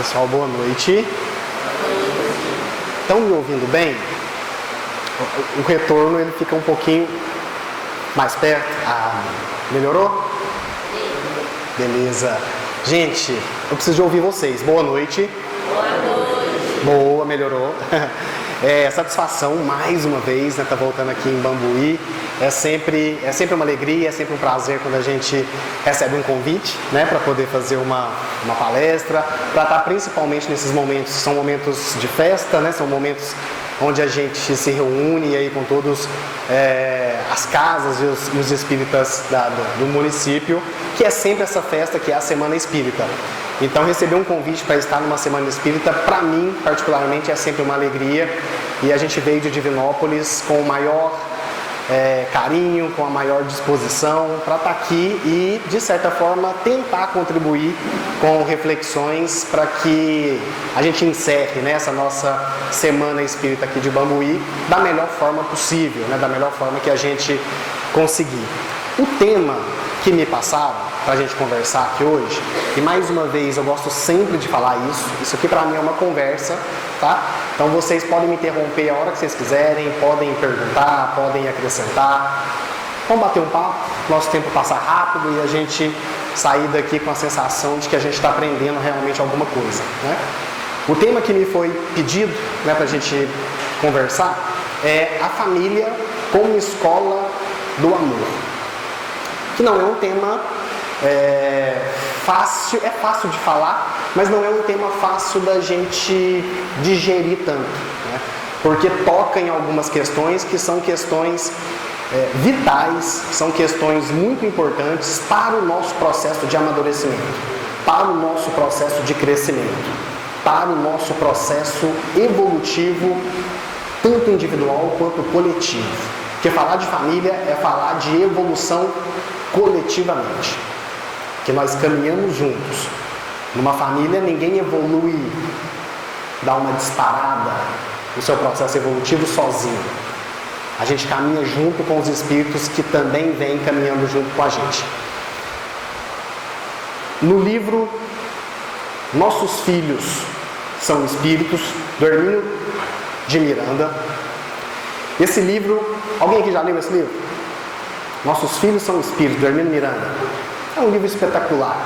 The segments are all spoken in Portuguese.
pessoal, boa noite. Estão me ouvindo bem? O retorno ele fica um pouquinho mais perto. Melhorou? Beleza. Gente, eu preciso de ouvir vocês. Boa noite. Boa noite. Boa, melhorou. Satisfação mais uma vez, né, tá voltando aqui em Bambuí. É sempre uma alegria, é sempre um prazer quando a gente recebe um convite, né, para poder fazer uma palestra, para estar principalmente nesses momentos, são momentos de festa, né, são momentos onde a gente se reúne aí com todos as casas e os espíritas do município, que é sempre essa festa que é a Semana Espírita. Então, receber um convite para estar numa Semana Espírita, para mim, particularmente, é sempre uma alegria. E a gente veio de Divinópolis com o maior carinho, com a maior disposição para estar aqui e, de certa forma, tentar contribuir com reflexões para que a gente encerre, né, essa nossa Semana Espírita aqui de Bambuí da melhor forma possível, né, da melhor forma que a gente conseguir. O tema que me passaram para a gente conversar aqui hoje, e mais uma vez eu gosto sempre de falar isso aqui para mim é uma conversa, tá? Então vocês podem me interromper a hora que vocês quiserem, podem perguntar, podem acrescentar, vamos bater um papo, nosso tempo passa rápido e a gente sair daqui com a sensação de que a gente está aprendendo realmente alguma coisa, né? O tema que me foi pedido, né, para a gente conversar é a família como escola do amor, que não é um tema fácil de falar, mas não é um tema fácil da gente digerir tanto, né? Porque toca em algumas questões que são questões vitais, são questões muito importantes para o nosso processo de amadurecimento, para o nosso processo de crescimento, para o nosso processo evolutivo, tanto individual quanto coletivo. Porque falar de família é falar de evolução coletivamente, que nós caminhamos juntos. Numa família ninguém evolui, dá uma disparada no seu processo evolutivo sozinho. A gente caminha junto com os espíritos que também vêm caminhando junto com a gente. No livro Nossos Filhos São Espíritos, do Hermínio de Miranda, esse livro, alguém aqui já leu esse livro? Nossos Filhos São Espíritos, do Hermínio Miranda. É um livro espetacular.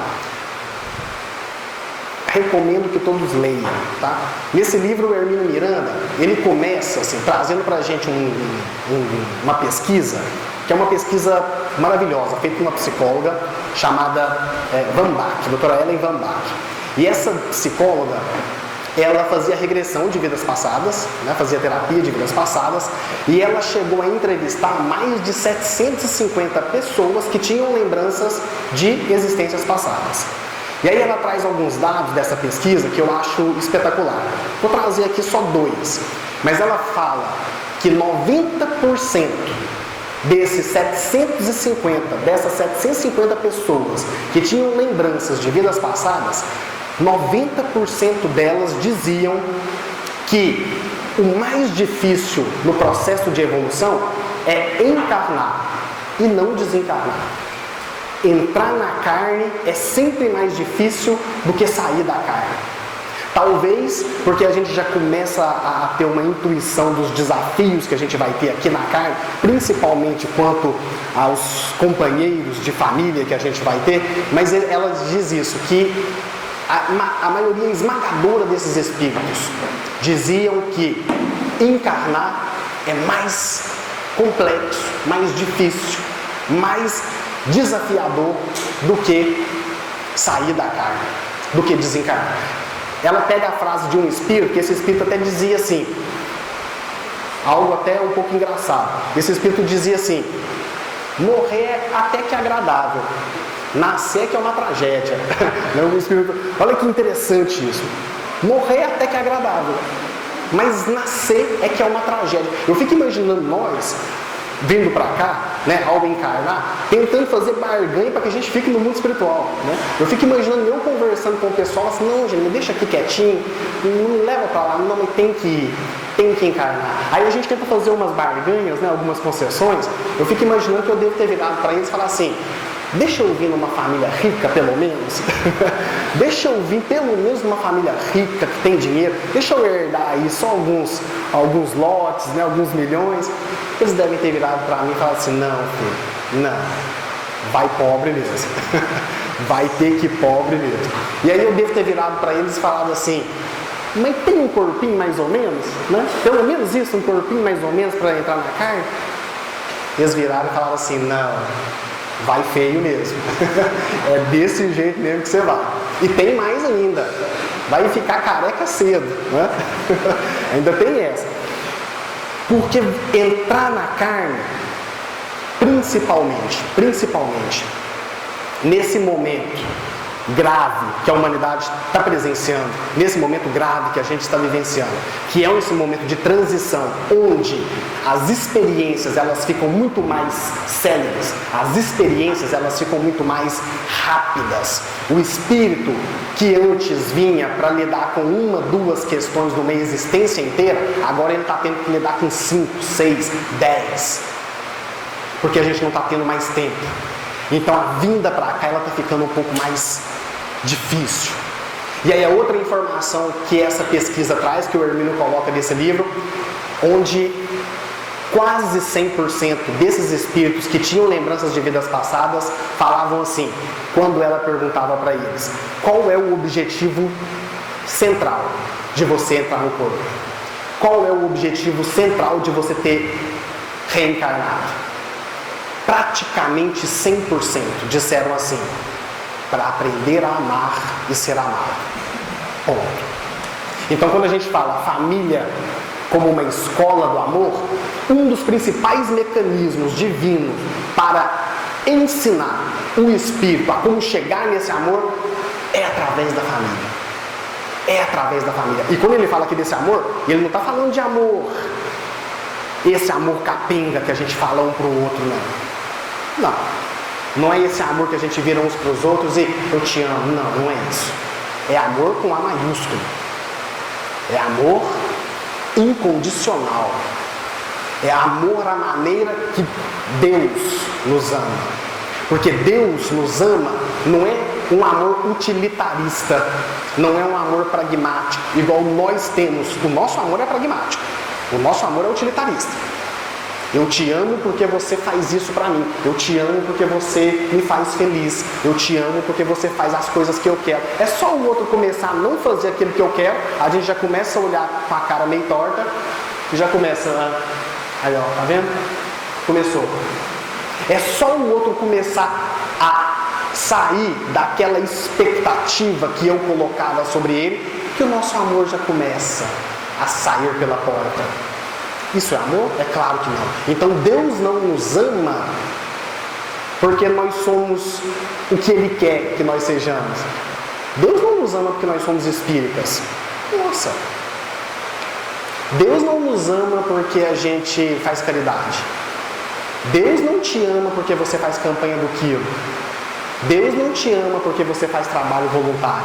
Recomendo que todos leiam, tá? Nesse livro, o Hermínio Miranda, ele começa assim, trazendo pra gente uma pesquisa, que é uma pesquisa maravilhosa, feita por uma psicóloga chamada Van Bach, doutora Ellen Van Bach. E essa psicóloga, ela fazia regressão de vidas passadas, né, fazia terapia de vidas passadas, e ela chegou a entrevistar mais de 750 pessoas que tinham lembranças de existências passadas. E aí ela traz alguns dados dessa pesquisa que eu acho espetacular. Vou trazer aqui só dois, mas ela fala que 90% dessas 750 pessoas que tinham lembranças de vidas passadas, 90% delas diziam que o mais difícil no processo de evolução é encarnar e não desencarnar. Entrar na carne é sempre mais difícil do que sair da carne. Talvez porque a gente já começa a ter uma intuição dos desafios que a gente vai ter aqui na carne, principalmente quanto aos companheiros de família que a gente vai ter, mas ela diz isso, que a maioria esmagadora desses espíritos diziam que encarnar é mais complexo, mais difícil, mais desafiador do que sair da carne, do que desencarnar. Ela pega a frase de um espírito, que esse espírito até dizia assim, algo até um pouco engraçado. Esse espírito dizia assim: morrer até que é agradável, nascer que é uma tragédia. Olha que interessante isso. Morrer até que é agradável, mas nascer é que é uma tragédia. Eu fico imaginando nós vindo para cá, né, ao encarnar, tentando fazer barganha para que a gente fique no mundo espiritual, né? Eu fico imaginando eu conversando com o pessoal assim: não, gente, me deixa aqui quietinho, não me leva para lá, não, tem que ir, tem que encarnar. Aí a gente tenta fazer umas barganhas, né, algumas concessões. Eu fico imaginando que eu devo ter virado para eles e falar assim: Deixa eu vir numa família rica, pelo menos. Deixa eu vir pelo menos numa família rica, que tem dinheiro. Deixa eu herdar aí só alguns lotes, né, alguns milhões. Eles devem ter virado para mim e falado assim, não, filho, não. Vai pobre mesmo. Vai ter que ir pobre mesmo. E aí eu devo ter virado para eles e falado assim, mas tem um corpinho mais ou menos, né? Pelo menos isso, um corpinho mais ou menos para entrar na carne. Eles viraram e falaram assim, não, vai feio mesmo. É desse jeito mesmo que você vai. E tem mais ainda, vai ficar careca cedo, né? Ainda tem essa. Porque entrar na carne, principalmente, nesse momento grave que a humanidade está presenciando, nesse momento grave que a gente está vivenciando, que é esse momento de transição, onde as experiências elas ficam muito mais céleres, as experiências elas ficam muito mais rápidas. O espírito que antes vinha para lidar com uma, duas questões numa existência inteira, agora ele está tendo que lidar com 5, 6, 10, porque a gente não está tendo mais tempo. Então a vinda para cá ela está ficando um pouco mais difícil. E aí a outra informação que essa pesquisa traz, que o Hermínio coloca nesse livro, onde quase 100% desses espíritos que tinham lembranças de vidas passadas falavam assim, quando ela perguntava para eles, qual é o objetivo central de você entrar no corpo? Qual é o objetivo central de você ter reencarnado? Praticamente 100% disseram assim, para aprender a amar e ser amado. Ponto. Então quando a gente fala a família como uma escola do amor, um dos principais mecanismos divinos para ensinar o espírito a como chegar nesse amor é através da família. É através da família. E quando ele fala aqui desse amor, ele não está falando de amor, esse amor capenga que a gente fala um para o outro, não. Não é esse amor que a gente vira uns para os outros e eu te amo. Não é isso. É amor com A maiúsculo. É amor incondicional. É amor à maneira que Deus nos ama. Porque Deus nos ama não é um amor utilitarista, não é um amor pragmático, igual nós temos. O nosso amor é pragmático, o nosso amor é utilitarista. Eu te amo porque você faz isso pra mim. Eu te amo porque você me faz feliz. Eu te amo porque você faz as coisas que eu quero. É só o outro começar a não fazer aquilo que eu quero, a gente já começa a olhar com a cara meio torta e já começa a... Aí, ó, tá vendo? Começou. É só o outro começar a sair daquela expectativa que eu colocava sobre ele, que o nosso amor já começa a sair pela porta. Isso é amor? É claro que não. Então Deus não nos ama porque nós somos o que Ele quer que nós sejamos. Deus não nos ama porque nós somos espíritas. Nossa! Deus não nos ama porque a gente faz caridade. Deus não te ama porque você faz campanha do quilo. Deus não te ama porque você faz trabalho voluntário.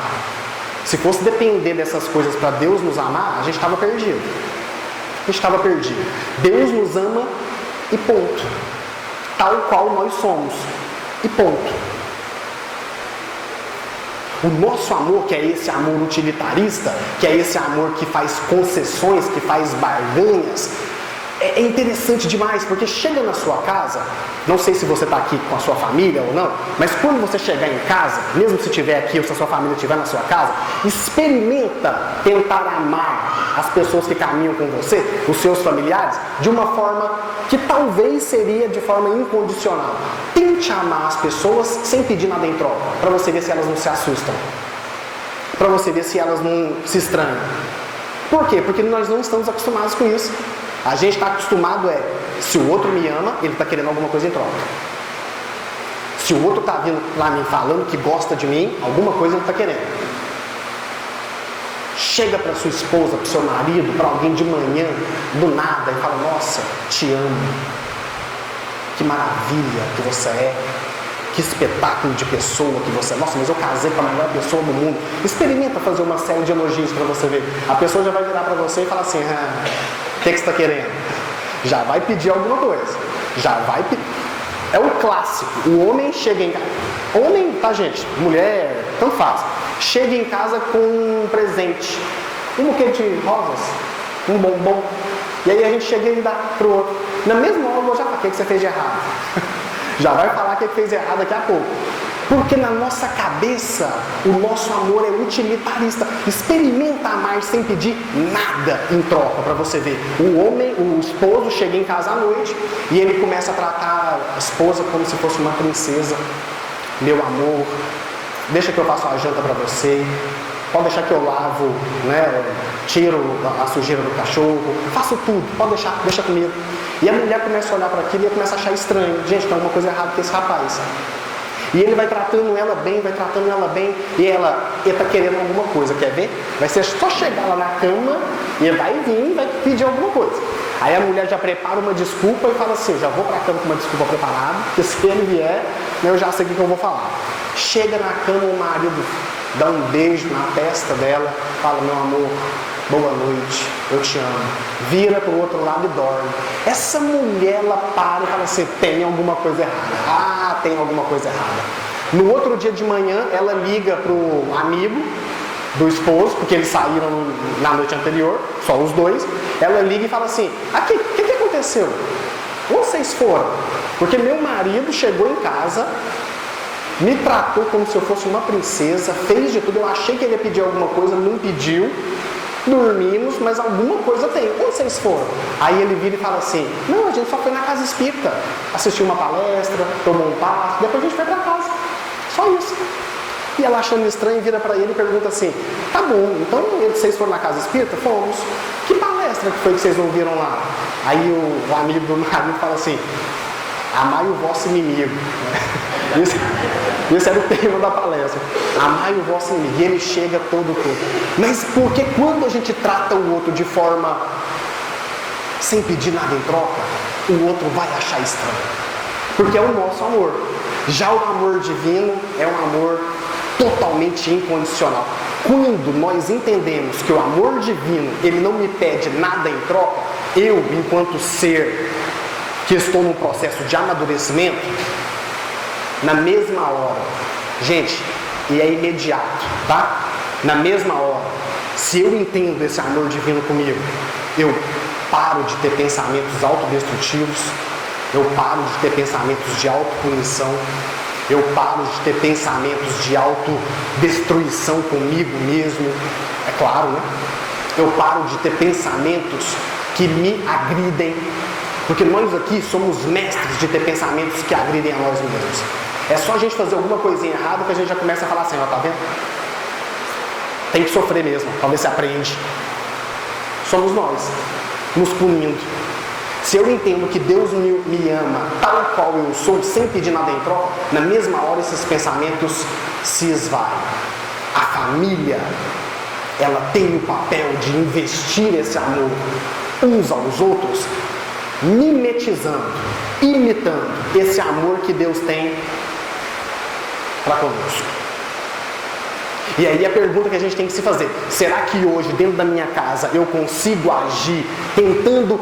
Se fosse depender dessas coisas para Deus nos amar, a gente estava perdido. A gente estava perdido. Deus nos ama e ponto. Tal qual nós somos. E ponto. O nosso amor, que é esse amor utilitarista, que é esse amor que faz concessões, que faz barganhas, é interessante demais, porque chega na sua casa, não sei se você está aqui com a sua família ou não, mas quando você chegar em casa, mesmo se estiver aqui ou se a sua família estiver na sua casa, experimenta tentar amar as pessoas que caminham com você, os seus familiares, de uma forma que talvez seria de forma incondicional. Tente amar as pessoas sem pedir nada em troca, para você ver se elas não se assustam, para você ver se elas não se estranham. Por quê? Porque nós não estamos acostumados com isso. A gente está acostumado se o outro me ama, ele está querendo alguma coisa em troca. Se o outro está vindo lá me falando que gosta de mim, alguma coisa ele está querendo. Chega para sua esposa, para o seu marido, para alguém de manhã, do nada, e fala, nossa, te amo. Que maravilha que você é. Que espetáculo de pessoa que você é. Nossa, mas eu casei com a melhor pessoa do mundo. Experimenta fazer uma série de elogios para você ver. A pessoa já vai virar para você e falar assim, o que você está querendo? Já vai pedir alguma coisa. Já vai pedir. É o clássico. O homem chega em casa. Homem, tá, gente? Mulher, tanto faz. Chega em casa com um presente. Um buquê de rosas. Um bombom. E aí a gente chega e dá pro outro. Na mesma hora eu vou já falar o que você fez de errado. Já vai falar o que fez errado daqui a pouco. Porque na nossa cabeça, o nosso amor é utilitarista. Experimenta amar sem pedir nada em troca, para você ver. O homem, o esposo, chega em casa à noite e ele começa a tratar a esposa como se fosse uma princesa. Meu amor, deixa que eu faço a janta para você. Pode deixar que eu lavo, né? Tiro a sujeira do cachorro. Faço tudo, pode deixar, deixa comigo. E a mulher começa a olhar para aquilo e começa a achar estranho. Gente, tem alguma coisa errada com esse rapaz. E ele vai tratando ela bem, e ela está querendo alguma coisa, quer ver? Vai ser só chegar lá na cama, e ele vai vir e vai pedir alguma coisa. Aí a mulher já prepara uma desculpa e fala assim, eu já vou para a cama com uma desculpa preparada, porque se ele vier, eu já sei o que eu vou falar. Chega na cama, o marido dá um beijo na testa dela, fala, meu amor, boa noite, eu te amo. Vira para o outro lado e dorme. Essa mulher, ela para e fala assim, tem alguma coisa errada. Ah, tem alguma coisa errada. No outro dia de manhã, ela liga para o amigo do esposo, porque eles saíram na noite anterior, só os dois. Ela liga e fala assim, aqui, o que aconteceu? Onde vocês foram? Porque meu marido chegou em casa, me tratou como se eu fosse uma princesa, fez de tudo, eu achei que ele ia pedir alguma coisa, não pediu. Dormimos, mas alguma coisa tem. Onde vocês foram? Aí ele vira e fala assim, não, a gente só foi na casa espírita, assistiu uma palestra, tomou um passo, depois a gente foi para casa. Só isso. E ela achando estranho, vira para ele e pergunta assim, tá bom, então vocês foram na casa espírita? Fomos. Que palestra que foi que vocês ouviram lá? Aí o amigo do marido fala assim, amai o vosso inimigo. Esse era o tema da palestra. Amai o vosso inimigo. E ele chega todo. Mas porque quando a gente trata o outro de forma sem pedir nada em troca, o outro vai achar estranho. Porque é o nosso amor. Já o amor divino é um amor totalmente incondicional. Quando nós entendemos que o amor divino, ele não me pede nada em troca, eu, enquanto ser que estou num processo de amadurecimento, na mesma hora, gente, e é imediato, tá? Na mesma hora, se eu entendo esse amor divino comigo, eu paro de ter pensamentos autodestrutivos, eu paro de ter pensamentos de autopunição, eu paro de ter pensamentos de autodestruição comigo mesmo, é claro, né? Eu paro de ter pensamentos que me agridem, porque nós aqui somos mestres de ter pensamentos que agridem a nós mesmos. É só a gente fazer alguma coisinha errada que a gente já começa a falar assim, ó, tá vendo? Tem que sofrer mesmo, talvez você aprende. Somos nós, nos punindo. Se eu entendo que Deus me ama tal qual eu sou, sem pedir nada em troca, na mesma hora esses pensamentos se esvaem. A família, ela tem o papel de investir esse amor uns aos outros, mimetizando, imitando esse amor que Deus tem para conosco. E aí a pergunta que a gente tem que se fazer, será que hoje dentro da minha casa eu consigo agir tentando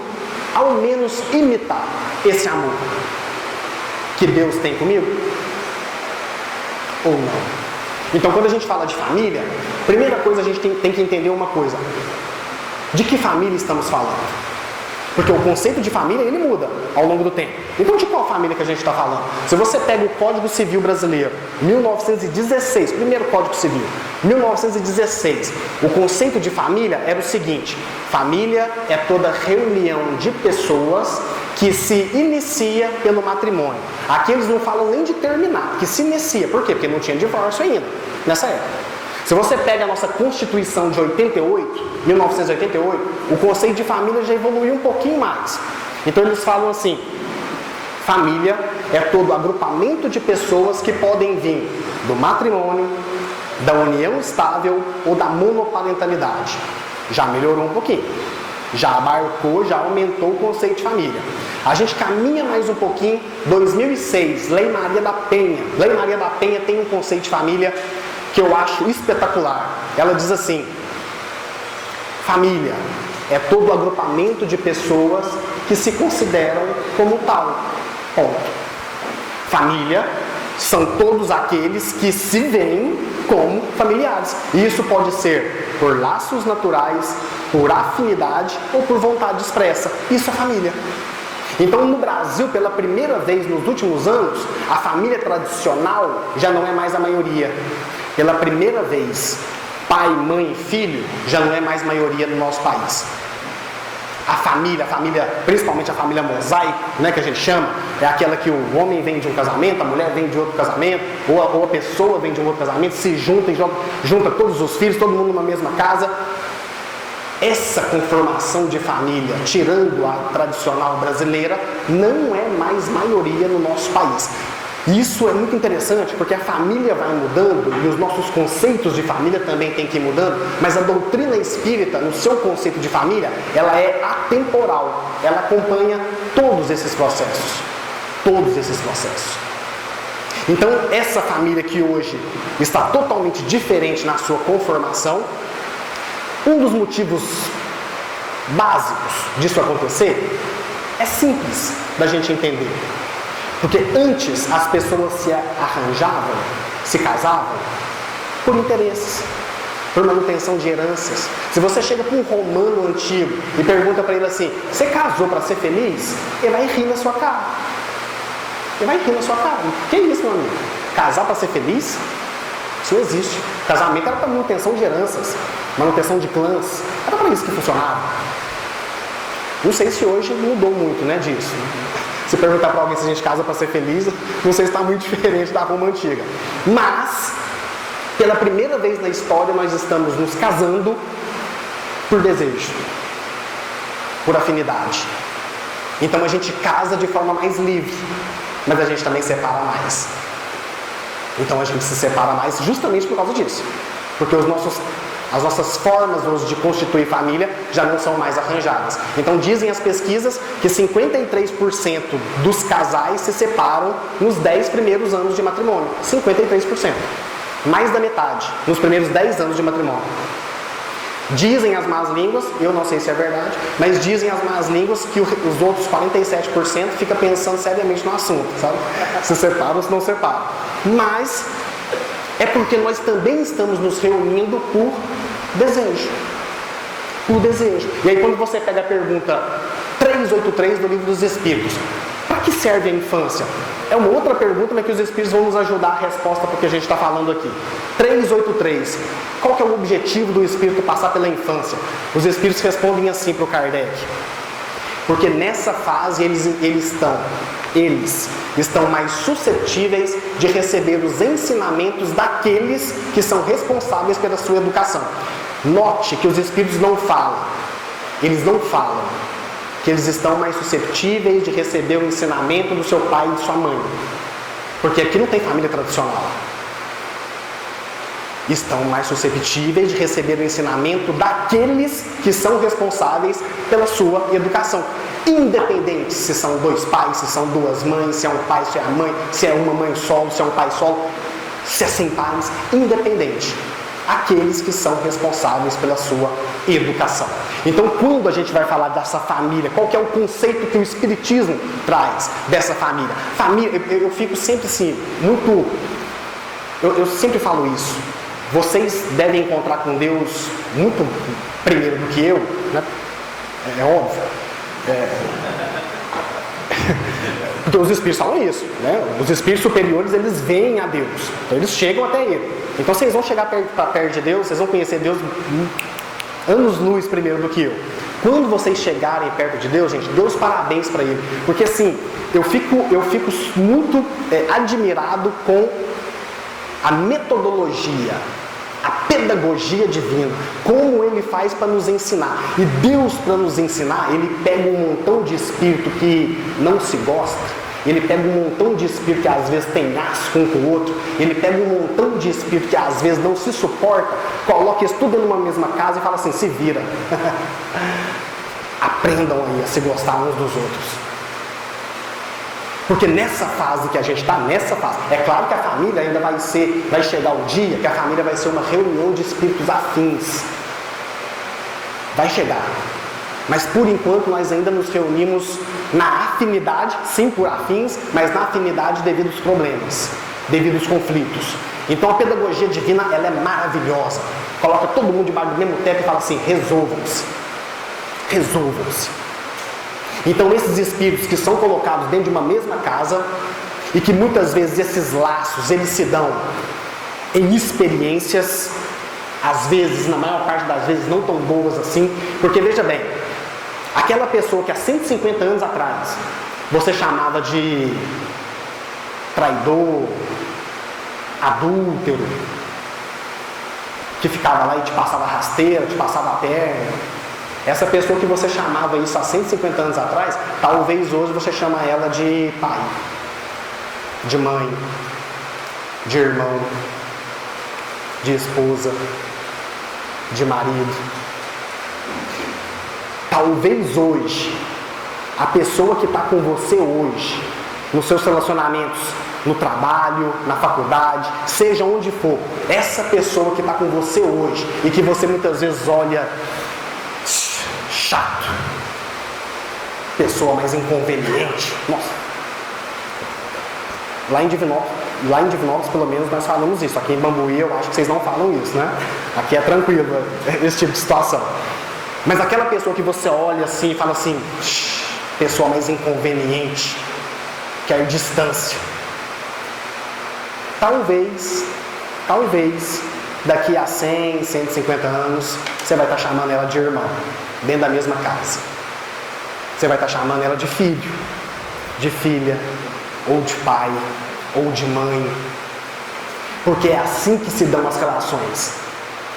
ao menos imitar esse amor que Deus tem comigo? Ou não? Então quando a gente fala de família, primeira coisa a gente tem que entender uma coisa, de que família estamos falando? Porque o conceito de família, ele muda ao longo do tempo. Então, de qual família que a gente está falando? Se você pega o Código Civil Brasileiro, 1916, primeiro Código Civil, 1916, o conceito de família era o seguinte, família é toda reunião de pessoas que se inicia pelo matrimônio. Aqui eles não falam nem de terminar, que se inicia. Por quê? Porque não tinha divórcio ainda, nessa época. Se você pega a nossa Constituição de 1988, o conceito de família já evoluiu um pouquinho mais. Então eles falam assim, família é todo agrupamento de pessoas que podem vir do matrimônio, da união estável ou da monoparentalidade. Já melhorou um pouquinho, já abarcou, já aumentou o conceito de família. A gente caminha mais um pouquinho, 2006, Lei Maria da Penha. Lei Maria da Penha tem um conceito de família que eu acho espetacular. Ela diz assim, família é todo agrupamento de pessoas que se consideram como tal. Ponto. Família são todos aqueles que se veem como familiares. E isso pode ser por laços naturais, por afinidade ou por vontade expressa. Isso é família. Então, no Brasil, pela primeira vez nos últimos anos, a família tradicional já não é mais a maioria. Pela primeira vez, pai, mãe e filho já não é mais maioria no nosso país. A família, principalmente a família mosaico, né, que a gente chama, é aquela que o homem vem de um casamento, a mulher vem de outro casamento, ou a pessoa vem de um outro casamento, se junta e junta todos os filhos, todo mundo numa mesma casa. Essa conformação de família, tirando a tradicional brasileira, não é mais maioria no nosso país. Isso é muito interessante porque a família vai mudando e os nossos conceitos de família também têm que ir mudando, mas a doutrina espírita, no seu conceito de família, ela é atemporal, ela acompanha todos esses processos. Todos esses processos. Então, essa família que hoje está totalmente diferente na sua conformação, um dos motivos básicos disso acontecer é simples da gente entender. Porque antes as pessoas se arranjavam, se casavam por interesses, por manutenção de heranças. Se você chega para um romano antigo e pergunta para ele assim: você casou para ser feliz? Ele vai rir na sua cara. Ele vai rir na sua cara. Que isso, meu amigo? Casar para ser feliz? Isso não existe. Casamento era para manutenção de heranças, manutenção de clãs. Era para isso que funcionava. Não sei se hoje mudou muito, né, disso. Se perguntar para alguém se a gente casa para ser feliz, não sei se está muito diferente da Roma antiga. Mas, pela primeira vez na história, nós estamos nos casando por desejo, por afinidade. Então a gente casa de forma mais livre, mas a gente também separa mais. Então a gente se separa mais justamente por causa disso. Porque as nossas formas hoje de constituir família já não são mais arranjadas. Então dizem as pesquisas que 53% dos casais se separam nos 10 primeiros anos de matrimônio. 53%. Mais da metade nos primeiros 10 anos de matrimônio. Dizem as más línguas, eu não sei se é verdade, mas dizem as más línguas que os outros 47% ficam pensando seriamente no assunto, sabe? Se separam ou se não separam. Mas é porque nós também estamos nos reunindo por desejo. Por desejo. E aí quando você pega a pergunta 383 do Livro dos Espíritos, para que serve a infância? É uma outra pergunta, mas que os Espíritos vão nos ajudar a resposta para o que a gente está falando aqui. 383. Qual que é o objetivo do Espírito passar pela infância? Os Espíritos respondem assim para o Kardec. Porque nessa fase eles estão mais suscetíveis de receber os ensinamentos daqueles que são responsáveis pela sua educação. Note que os Espíritos não falam. Eles não falam que eles estão mais suscetíveis de receber o ensinamento do seu pai e de sua mãe. Porque aqui não tem família tradicional. Estão mais suscetíveis de receber o ensinamento daqueles que são responsáveis pela sua educação. Independente se são dois pais, se são duas mães, se é um pai, se é a mãe, se é uma mãe solo, se é um pai solo, se é sem pais, independente. Aqueles que são responsáveis pela sua educação. Então, quando a gente vai falar dessa família, qual que é o conceito que o Espiritismo traz dessa família? Família, eu fico sempre assim, muito... Eu sempre falo isso. Vocês devem encontrar com Deus muito primeiro do que eu, né? É óbvio. Porque os Espíritos falam isso, né? Os Espíritos superiores, eles veem a Deus. Então, eles chegam até Ele. Então, vocês vão chegar para perto de Deus, vocês vão conhecer Deus anos-luz primeiro do que eu. Quando vocês chegarem perto de Deus, gente, dê os parabéns para Ele. Porque, assim, eu fico muito admirado com a metodologia, a pedagogia divina, como Ele faz para nos ensinar. E Deus, para nos ensinar, Ele pega um montão de espírito que não se gosta, Ele pega um montão de espírito que às vezes tem asco um com o outro, Ele pega um montão de espírito que às vezes não se suporta, coloca isso tudo numa mesma casa e fala assim: se vira. Aprendam aí a se gostar uns dos outros. Porque nessa fase que a gente está, é claro que a família ainda vai chegar o dia que a família vai ser uma reunião de espíritos afins. Vai chegar. Mas por enquanto nós ainda nos reunimos na afinidade, sim por afins, mas na afinidade devido aos problemas, devido aos conflitos. Então a pedagogia divina, ela é maravilhosa. Coloca todo mundo debaixo do mesmo teto e fala assim: resolvam-se. Resolvam-se. Então esses espíritos que são colocados dentro de uma mesma casa e que muitas vezes esses laços, eles se dão em experiências, às vezes, na maior parte das vezes, não tão boas assim, porque veja bem, aquela pessoa que há 150 anos atrás você chamava de traidor, adúltero, que ficava lá e te passava rasteira, te passava a perna, essa pessoa que você chamava isso há 150 anos atrás, talvez hoje você chama ela de pai, de mãe, de irmão, de esposa, de marido. Talvez hoje, a pessoa que está com você hoje, nos seus relacionamentos, no trabalho, na faculdade, seja onde for, essa pessoa que está com você hoje e que você muitas vezes olha chato, pessoa mais inconveniente, nossa. Lá em Divinópolis, pelo menos, nós falamos isso. Aqui em Bambuí, eu acho que vocês não falam isso, né? Aqui é tranquilo esse tipo de situação. Mas aquela pessoa que você olha assim e fala assim, pessoa mais inconveniente, quer distância. Talvez, daqui a 100, 150 anos, você vai estar chamando ela de irmão, dentro da mesma casa. Você vai estar chamando ela de filho, de filha, ou de pai, ou de mãe. Porque é assim que se dão as relações.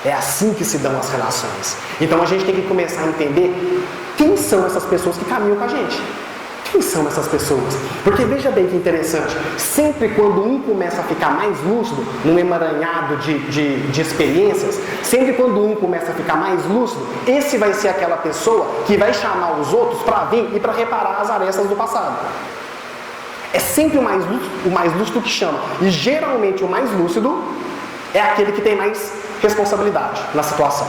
É assim que se dão as relações. Então a gente tem que começar a entender quem são essas pessoas que caminham com a gente. Quem são essas pessoas? Porque veja bem que interessante, sempre quando um começa a ficar mais lúcido, num emaranhado de experiências, sempre quando um começa a ficar mais lúcido, esse vai ser aquela pessoa que vai chamar os outros para vir e para reparar as arestas do passado. É sempre o mais lúcido que chama. E geralmente o mais lúcido é aquele que tem mais responsabilidade na situação.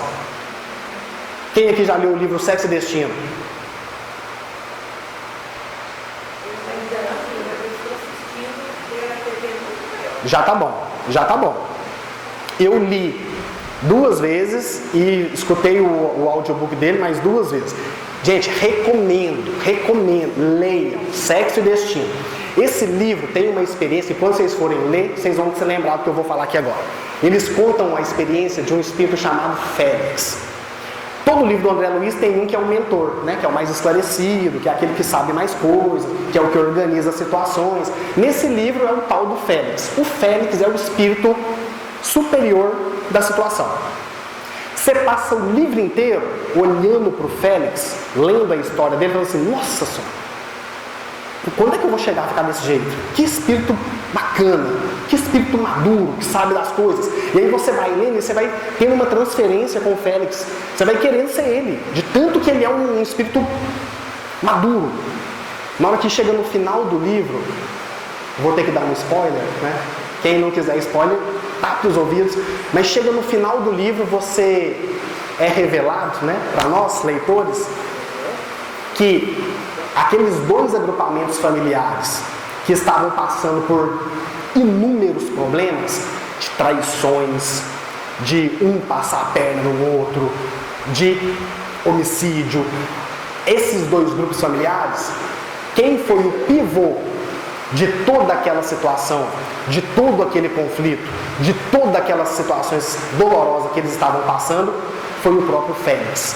Quem aqui já leu o livro Sexo e Destino? Já tá bom. Eu li 2 vezes e escutei o audiobook dele mais 2 vezes. Gente, recomendo, leiam Sexo e Destino. Esse livro tem uma experiência, e quando vocês forem ler, vocês vão se lembrar do que eu vou falar aqui agora. Eles contam a experiência de um espírito chamado Félix. Todo livro do André Luiz tem um que é o mentor, né? Que é o mais esclarecido, que é aquele que sabe mais coisas, que é o que organiza as situações. Nesse livro é o tal do Félix. O Félix é o espírito superior da situação. Você passa o livro inteiro olhando para o Félix, lendo a história dele, falando assim, nossa senhora, quando é que eu vou chegar a ficar desse jeito? Que espírito bacana, que espírito maduro, que sabe das coisas. E aí você vai lendo e você vai tendo uma transferência com o Félix. Você vai querendo ser ele, de tanto que ele é um espírito maduro. Na hora que chega no final do livro, vou ter que dar um spoiler, né? Quem não quiser spoiler, tape os ouvidos. Mas chega no final do livro, você é revelado, né, para nós, leitores, que aqueles 2 agrupamentos familiares que estavam passando por inúmeros problemas, de traições, de um passar a perna no outro, de homicídio, esses 2 grupos familiares, quem foi o pivô de toda aquela situação, de todo aquele conflito, de todas aquelas situações dolorosas que eles estavam passando, foi o próprio Félix.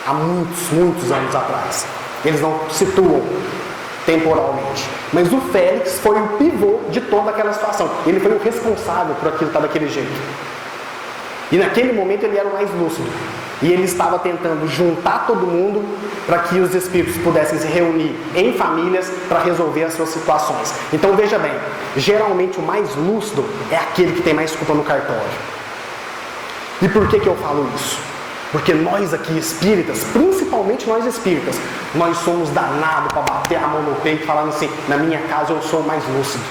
Há muitos anos atrás. Eles não situam temporalmente. Mas o Félix foi o pivô de toda aquela situação. Ele foi o responsável por aquilo estar daquele jeito. E naquele momento ele era o mais lúcido. E ele estava tentando juntar todo mundo para que os espíritos pudessem se reunir em famílias para resolver as suas situações. Então veja bem, geralmente o mais lúcido é aquele que tem mais culpa no cartório. E por que eu falo isso? Porque nós aqui espíritas, principalmente nós espíritas, nós somos danados para bater a mão no peito falando assim, na minha casa eu sou o mais lúcido.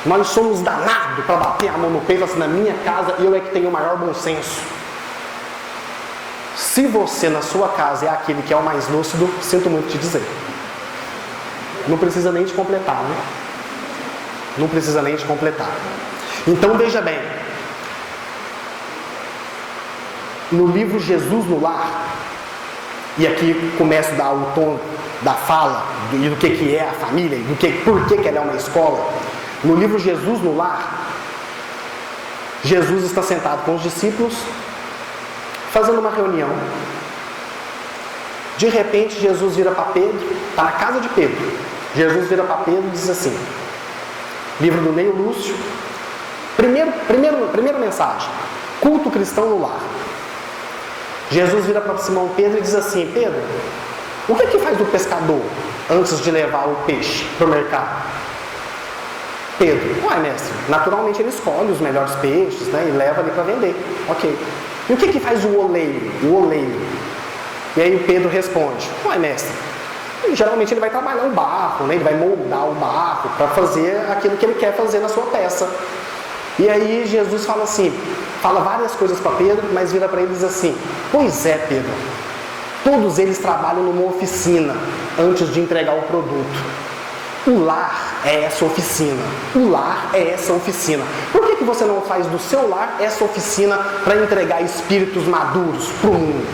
Nós somos danados para bater a mão no peito assim, na minha casa eu é que tenho o maior bom senso. Se você na sua casa é aquele que é o mais lúcido, sinto muito te dizer. Não precisa nem de completar, né? Não precisa nem de completar. Então veja bem, no livro Jesus no Lar, e aqui começo a dar o tom da fala, e do que é a família, e por que ela é uma escola. No livro Jesus no Lar, Jesus está sentado com os discípulos, fazendo uma reunião. De repente, Jesus vira para Pedro, está na casa de Pedro. Jesus vira para Pedro e diz assim, livro do Neio Lúcio, primeira mensagem, culto cristão no lar. Jesus vira para Simão Pedro e diz assim, Pedro, o que faz o pescador antes de levar o peixe para o mercado? Pedro, uai mestre, naturalmente ele escolhe os melhores peixes, né, e leva ali para vender. Ok. E o que faz o oleiro? O oleiro. E aí o Pedro responde, uai mestre, geralmente ele vai trabalhar o barro, né, ele vai moldar o barro para fazer aquilo que ele quer fazer na sua peça. E aí Jesus fala assim, fala várias coisas para Pedro, mas vira para ele e diz assim, pois é Pedro, todos eles trabalham numa oficina antes de entregar o produto. O lar é essa oficina. O lar é essa oficina. Por que você não faz do seu lar essa oficina para entregar espíritos maduros para o mundo?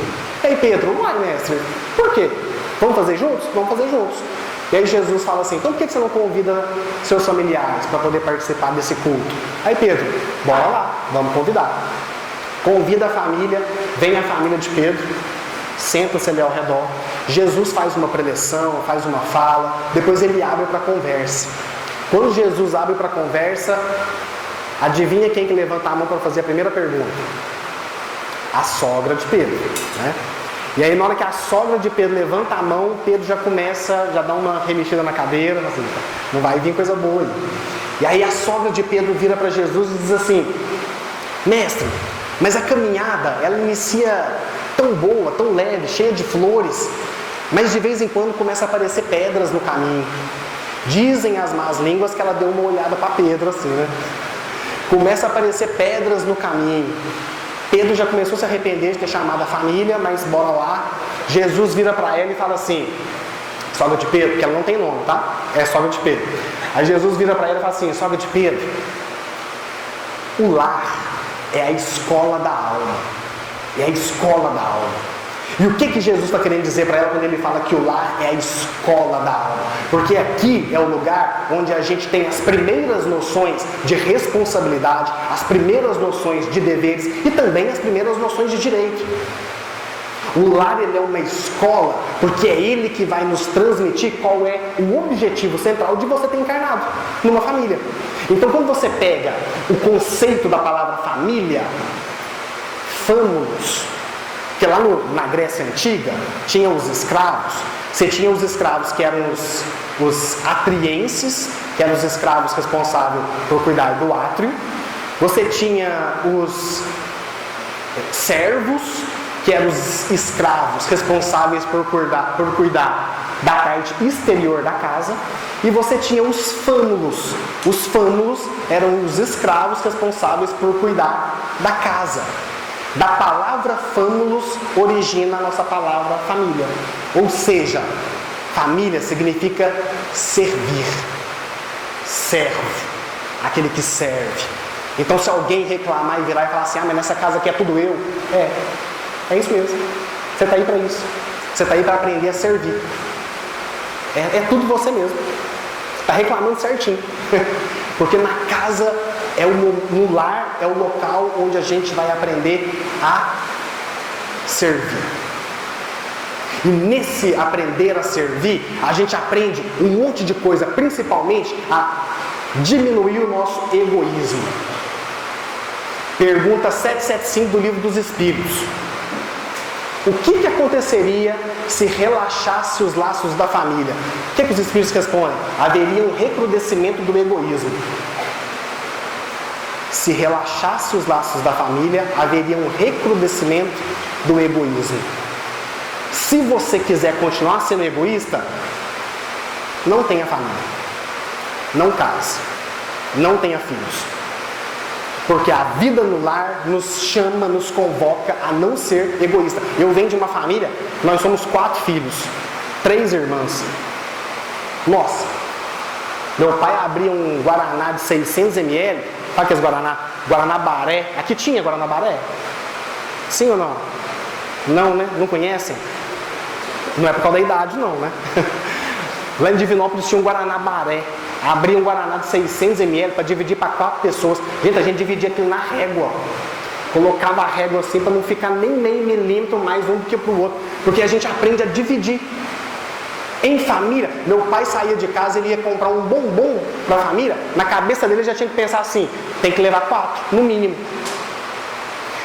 E aí Pedro, uai mestre, por quê? Vamos fazer juntos? Vamos fazer juntos. E aí Jesus fala assim, então por que você não convida seus familiares para poder participar desse culto? Aí Pedro, bora lá, vamos convidar. Convida a família, vem a família de Pedro, senta-se ali ao redor. Jesus faz uma preleção, faz uma fala, depois ele abre para a conversa. Quando Jesus abre para a conversa, adivinha quem que levanta a mão para fazer a primeira pergunta? A sogra de Pedro, né? E aí na hora que a sogra de Pedro levanta a mão, Pedro já começa, já dá uma remexida na cadeira, assim, não vai vir coisa boa aí. E aí a sogra de Pedro vira para Jesus e diz assim, mestre, mas a caminhada, ela inicia tão boa, tão leve, cheia de flores, mas de vez em quando começa a aparecer pedras no caminho. Dizem as más línguas que ela deu uma olhada para Pedro assim, né? Começa a aparecer pedras no caminho. Pedro já começou a se arrepender de ter chamado a família, mas bora lá. Jesus vira para ela e fala assim, sogra de Pedro, porque ela não tem nome, tá? É sogra de Pedro. Aí Jesus vira para ela e fala assim, sogra de Pedro, o lar é a escola da alma. É a escola da alma. E o que Jesus está querendo dizer para ela quando ele fala que o lar é a escola da alma? Porque aqui é o lugar onde a gente tem as primeiras noções de responsabilidade, as primeiras noções de deveres e também as primeiras noções de direito. O lar ele é uma escola porque é ele que vai nos transmitir qual é o objetivo central de você ter encarnado numa família. Então quando você pega o conceito da palavra família, famulus, que lá na Grécia Antiga tinha os escravos. Você tinha os escravos que eram os atrienses, que eram os escravos responsáveis por cuidar do átrio. Você tinha os servos, que eram os escravos responsáveis por cuidar da parte exterior da casa. E você tinha os fâmulos. Os fâmulos eram os escravos responsáveis por cuidar da casa. Da palavra fâmulos origina a nossa palavra família. Ou seja, família significa servir. Servo. Aquele que serve. Então se alguém reclamar e virar e falar assim, mas nessa casa aqui é tudo eu. É isso mesmo. Você está aí para isso. Você está aí para aprender a servir. É tudo você mesmo. Está reclamando certinho. Porque na casa, no lar, é o local onde a gente vai aprender a servir. E nesse aprender a servir, a gente aprende um monte de coisa, principalmente a diminuir o nosso egoísmo. Pergunta 775 do Livro dos Espíritos. O que aconteceria se relaxasse os laços da família? O que os Espíritos respondem? Haveria um recrudescimento do egoísmo. Se relaxasse os laços da família, haveria um recrudescimento do egoísmo. Se você quiser continuar sendo egoísta, não tenha família. Não case. Não tenha filhos. Porque a vida no lar nos chama, nos convoca a não ser egoísta. Eu venho de uma família, nós somos 4 filhos, 3 irmãs. Nossa, meu pai abria um Guaraná de 600 ml, sabe aqueles Guaraná? Guaraná Baré. Aqui tinha Guaraná Baré? Sim ou não? Não, né? Não conhecem? Não é por causa da idade, não, né? Lá em Divinópolis tinha um Guaraná Baré. Abria um Guaraná de 600 ml para dividir para 4 pessoas. Gente, a gente dividia aquilo na régua. Colocava a régua assim para não ficar nem meio milímetro mais um do que para o outro. Porque a gente aprende a dividir. Em família, meu pai saía de casa, ele ia comprar um bombom para a família. Na cabeça dele ele já tinha que pensar assim, tem que levar 4, no mínimo.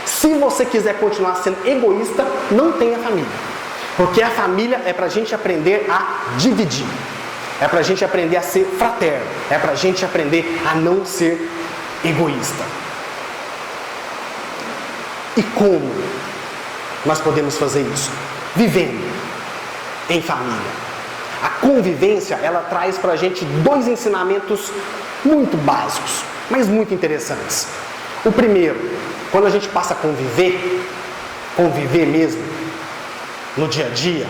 Se você quiser continuar sendo egoísta, não tenha família. Porque a família é para a gente aprender a dividir. É para a gente aprender a ser fraterno. É para a gente aprender a não ser egoísta. E como nós podemos fazer isso? Vivendo em família. A convivência, ela traz para a gente 2 ensinamentos muito básicos, mas muito interessantes. O primeiro, quando a gente passa a conviver mesmo, no dia a dia,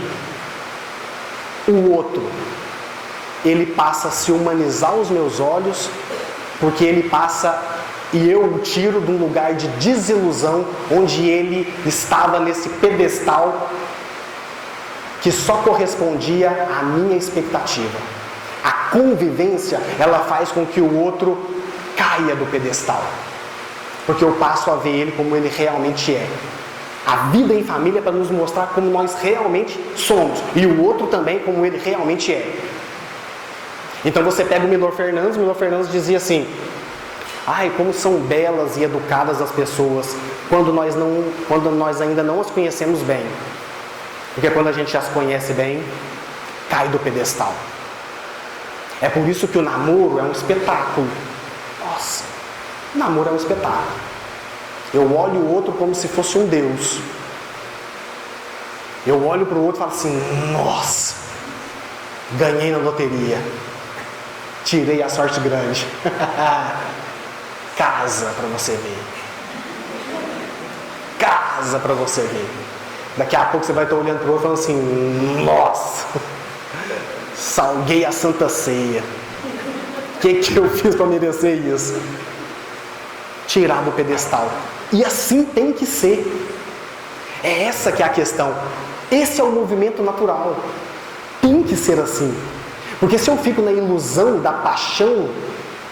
o outro, ele passa a se humanizar aos meus olhos, porque ele passa, e eu o tiro de um lugar de desilusão, onde ele estava nesse pedestal que só correspondia à minha expectativa. A convivência, ela faz com que o outro caia do pedestal, porque eu passo a ver ele como ele realmente é. A vida em família é para nos mostrar como nós realmente somos, e o outro também como ele realmente é. Então você pega o Milor Fernandes dizia assim: ai, como são belas e educadas as pessoas quando nós ainda não as conhecemos bem. Porque quando a gente as conhece bem, cai do pedestal. É por isso que o namoro é um espetáculo. Nossa, o namoro é um espetáculo. Eu olho o outro como se fosse um Deus. Eu olho para o outro e falo assim: nossa, ganhei na loteria. Tirei a sorte grande. Casa para você ver. Casa para você ver. Daqui a pouco você vai estar olhando para o outro falando assim: nossa, salguei a Santa Ceia. O que eu fiz para merecer isso? Tirar do pedestal. E assim tem que ser. É essa que é a questão. Esse é o movimento natural. Tem que ser assim. Porque se eu fico na ilusão da paixão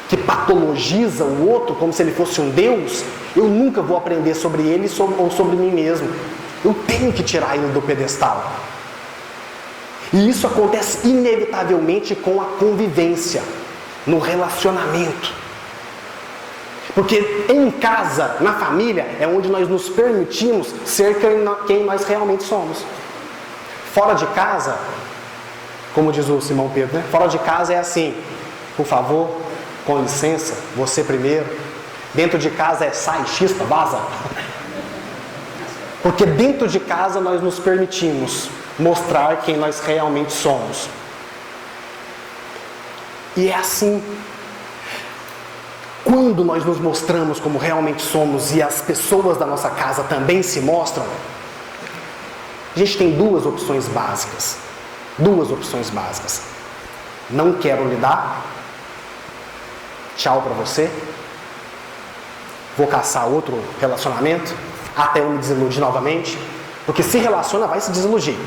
que patologiza o outro como se ele fosse um Deus, eu nunca vou aprender sobre ele ou sobre mim mesmo. Eu tenho que tirar ele do pedestal. E isso acontece inevitavelmente com a convivência, no relacionamento. Porque em casa, na família, é onde nós nos permitimos ser quem nós realmente somos. Fora de casa, como diz o Simão Pedro, né? Fora de casa é assim: por favor, com licença, você primeiro. Dentro de casa é sai, chispa, vaza. Porque dentro de casa nós nos permitimos mostrar quem nós realmente somos. E é assim. Quando nós nos mostramos como realmente somos e as pessoas da nossa casa também se mostram, a gente tem 2 opções básicas. 2 opções básicas. Não quero lidar. Tchau pra você. Vou caçar outro relacionamento até eu me desiludir novamente. Porque se relaciona, vai se desiludir.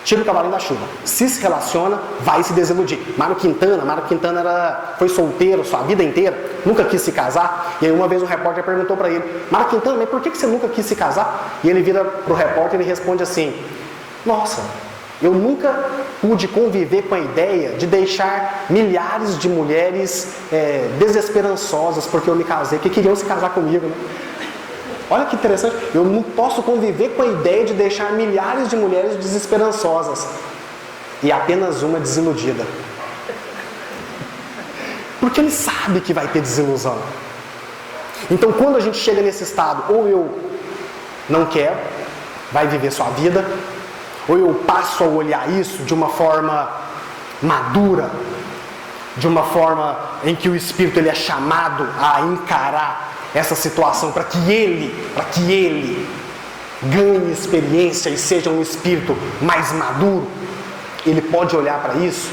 Tira o cavalinho da chuva. Se relaciona, vai se desiludir. Mário Quintana foi solteiro sua vida inteira, nunca quis se casar. E aí uma vez um repórter perguntou para ele: Mário Quintana, mas por que você nunca quis se casar? E ele vira pro repórter e responde assim: nossa, eu nunca pude conviver com a ideia de deixar milhares de mulheres desesperançosas porque eu me casei, que queriam se casar comigo, né? Olha que interessante, eu não posso conviver com a ideia de deixar milhares de mulheres desesperançosas e apenas uma desiludida. Porque ele sabe que vai ter desilusão. Então quando a gente chega nesse estado, ou eu não quero, vai viver sua vida, ou eu passo a olhar isso de uma forma madura, de uma forma em que o Espírito ele é chamado a encarar essa situação para que ele ganhe experiência e seja um espírito mais maduro, ele pode olhar para isso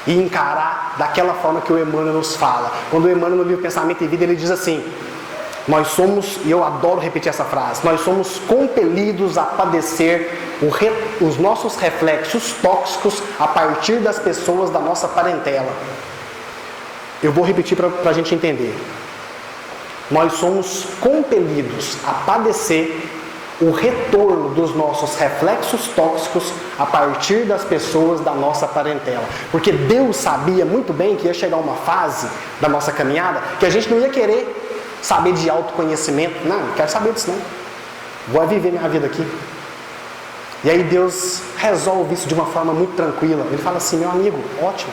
e encarar daquela forma que o Emmanuel nos fala. Quando o Emmanuel no livro Pensamento e Vida, ele diz assim: nós somos, e eu adoro repetir essa frase, nós somos compelidos a padecer os nossos reflexos tóxicos a partir das pessoas da nossa parentela. Eu vou repetir para a gente entender. Nós somos compelidos a padecer o retorno dos nossos reflexos tóxicos a partir das pessoas da nossa parentela. Porque Deus sabia muito bem que ia chegar uma fase da nossa caminhada que a gente não ia querer saber de autoconhecimento. Não quero saber disso não. Vou viver minha vida aqui. E aí Deus resolve isso de uma forma muito tranquila. Ele fala assim: meu amigo, ótimo.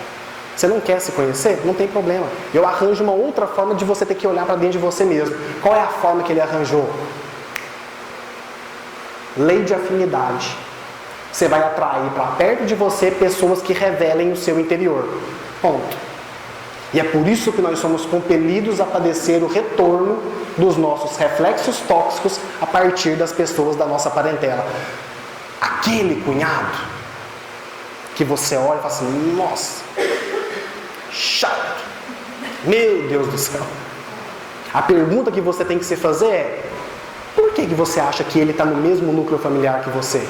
Você não quer se conhecer? Não tem problema. Eu arranjo uma outra forma de você ter que olhar para dentro de você mesmo. Qual é a forma que ele arranjou? Lei de afinidade. Você vai atrair para perto de você pessoas que revelem o seu interior. Ponto. E é por isso que nós somos compelidos a padecer o retorno dos nossos reflexos tóxicos a partir das pessoas da nossa parentela. Aquele cunhado que você olha e fala assim: nossa, chato, meu Deus do céu. A pergunta que você tem que se fazer é: por que você acha que ele está no mesmo núcleo familiar que você?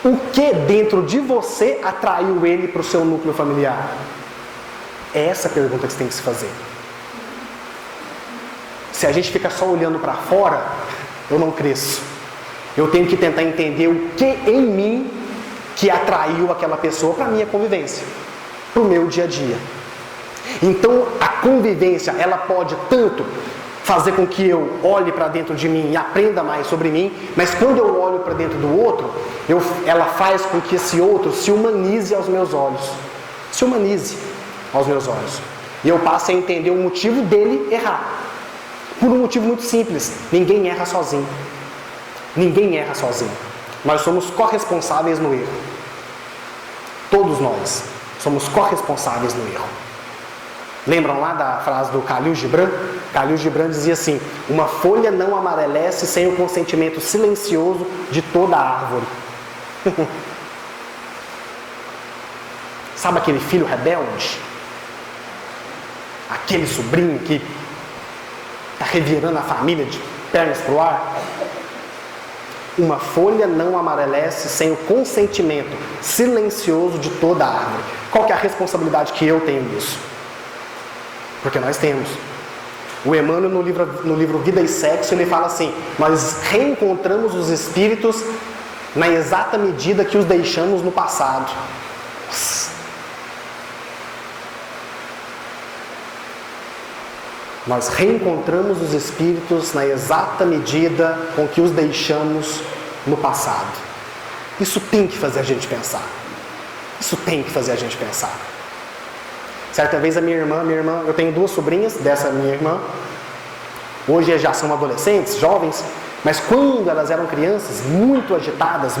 O que dentro de você atraiu ele para o seu núcleo familiar? É essa a pergunta que você tem que se fazer. Se a gente fica só olhando para fora, eu não cresço. Eu tenho que tentar entender o que em mim que atraiu aquela pessoa para a minha convivência, para o meu dia a dia. Então a convivência, ela pode tanto fazer com que eu olhe para dentro de mim e aprenda mais sobre mim, mas quando eu olho para dentro do outro, ela faz com que esse outro se humanize aos meus olhos. Se humanize aos meus olhos. E eu passo a entender o motivo dele errar. Por um motivo muito simples: ninguém erra sozinho. Ninguém erra sozinho. Nós somos corresponsáveis no erro. Todos nós somos corresponsáveis no erro. Lembram lá da frase do Khalil Gibran? Khalil Gibran dizia assim: uma folha não amarelece sem o consentimento silencioso de toda a árvore. Sabe aquele filho rebelde? Aquele sobrinho que está revirando a família de pernas para o ar? Uma folha não amarelece sem o consentimento silencioso de toda a árvore. Qual que é a responsabilidade que eu tenho nisso? Porque nós temos. O Emmanuel no livro Vida e Sexo, ele fala assim: nós reencontramos os espíritos na exata medida que os deixamos no passado. Nós reencontramos os espíritos na exata medida com que os deixamos no passado. Isso tem que fazer a gente pensar. Isso tem que fazer a gente pensar. Certa vez a minha irmã, eu tenho 2 sobrinhas dessa minha irmã. Hoje já são adolescentes, jovens, mas quando elas eram crianças, muito agitadas.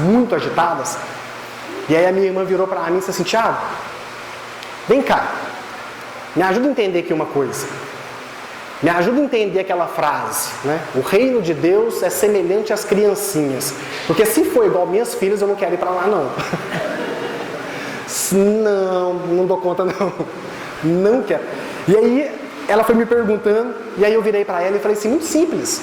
E aí a minha irmã virou para mim e disse assim: Thiago, vem cá, me ajuda a entender aqui uma coisa. Me ajuda a entender aquela frase, né? O reino de Deus é semelhante às criancinhas. Porque se for igual minhas filhas, eu não quero ir para lá não. Não dou conta não. Não quero. E aí ela foi me perguntando, e aí eu virei para ela e falei assim: muito simples.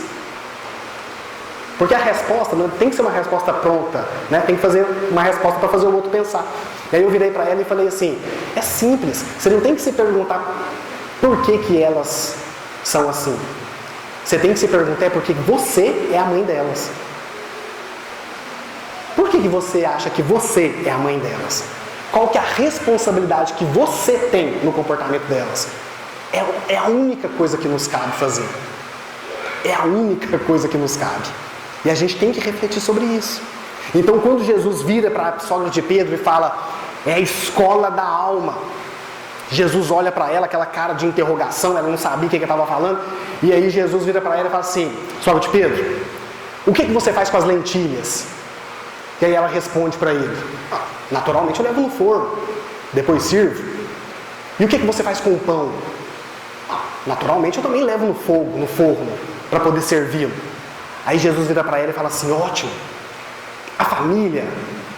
Porque a resposta não tem que ser uma resposta pronta, né? Tem que fazer uma resposta para fazer o outro pensar. E aí eu virei para ela e falei assim: é simples. Você não tem que se perguntar por que elas são assim. Você tem que se perguntar porque você é a mãe delas. Por que você acha que você é a mãe delas? Qual que é a responsabilidade que você tem no comportamento delas? É a única coisa que nos cabe fazer. É a única coisa que nos cabe. E a gente tem que refletir sobre isso. Então quando Jesus vira para a sogra de Pedro e fala: é a escola da alma. Jesus olha para ela, aquela cara de interrogação, ela não sabia o que ele estava falando. E aí Jesus vira para ela e fala assim: sogra de Pedro, o que você faz com as lentilhas? E aí ela responde para ele: naturalmente eu levo no forno, depois sirvo. E o que você faz com o pão? Naturalmente eu também levo no fogo, no forno, para poder servi-lo. Aí Jesus vira para ela e fala assim: ótimo, a família,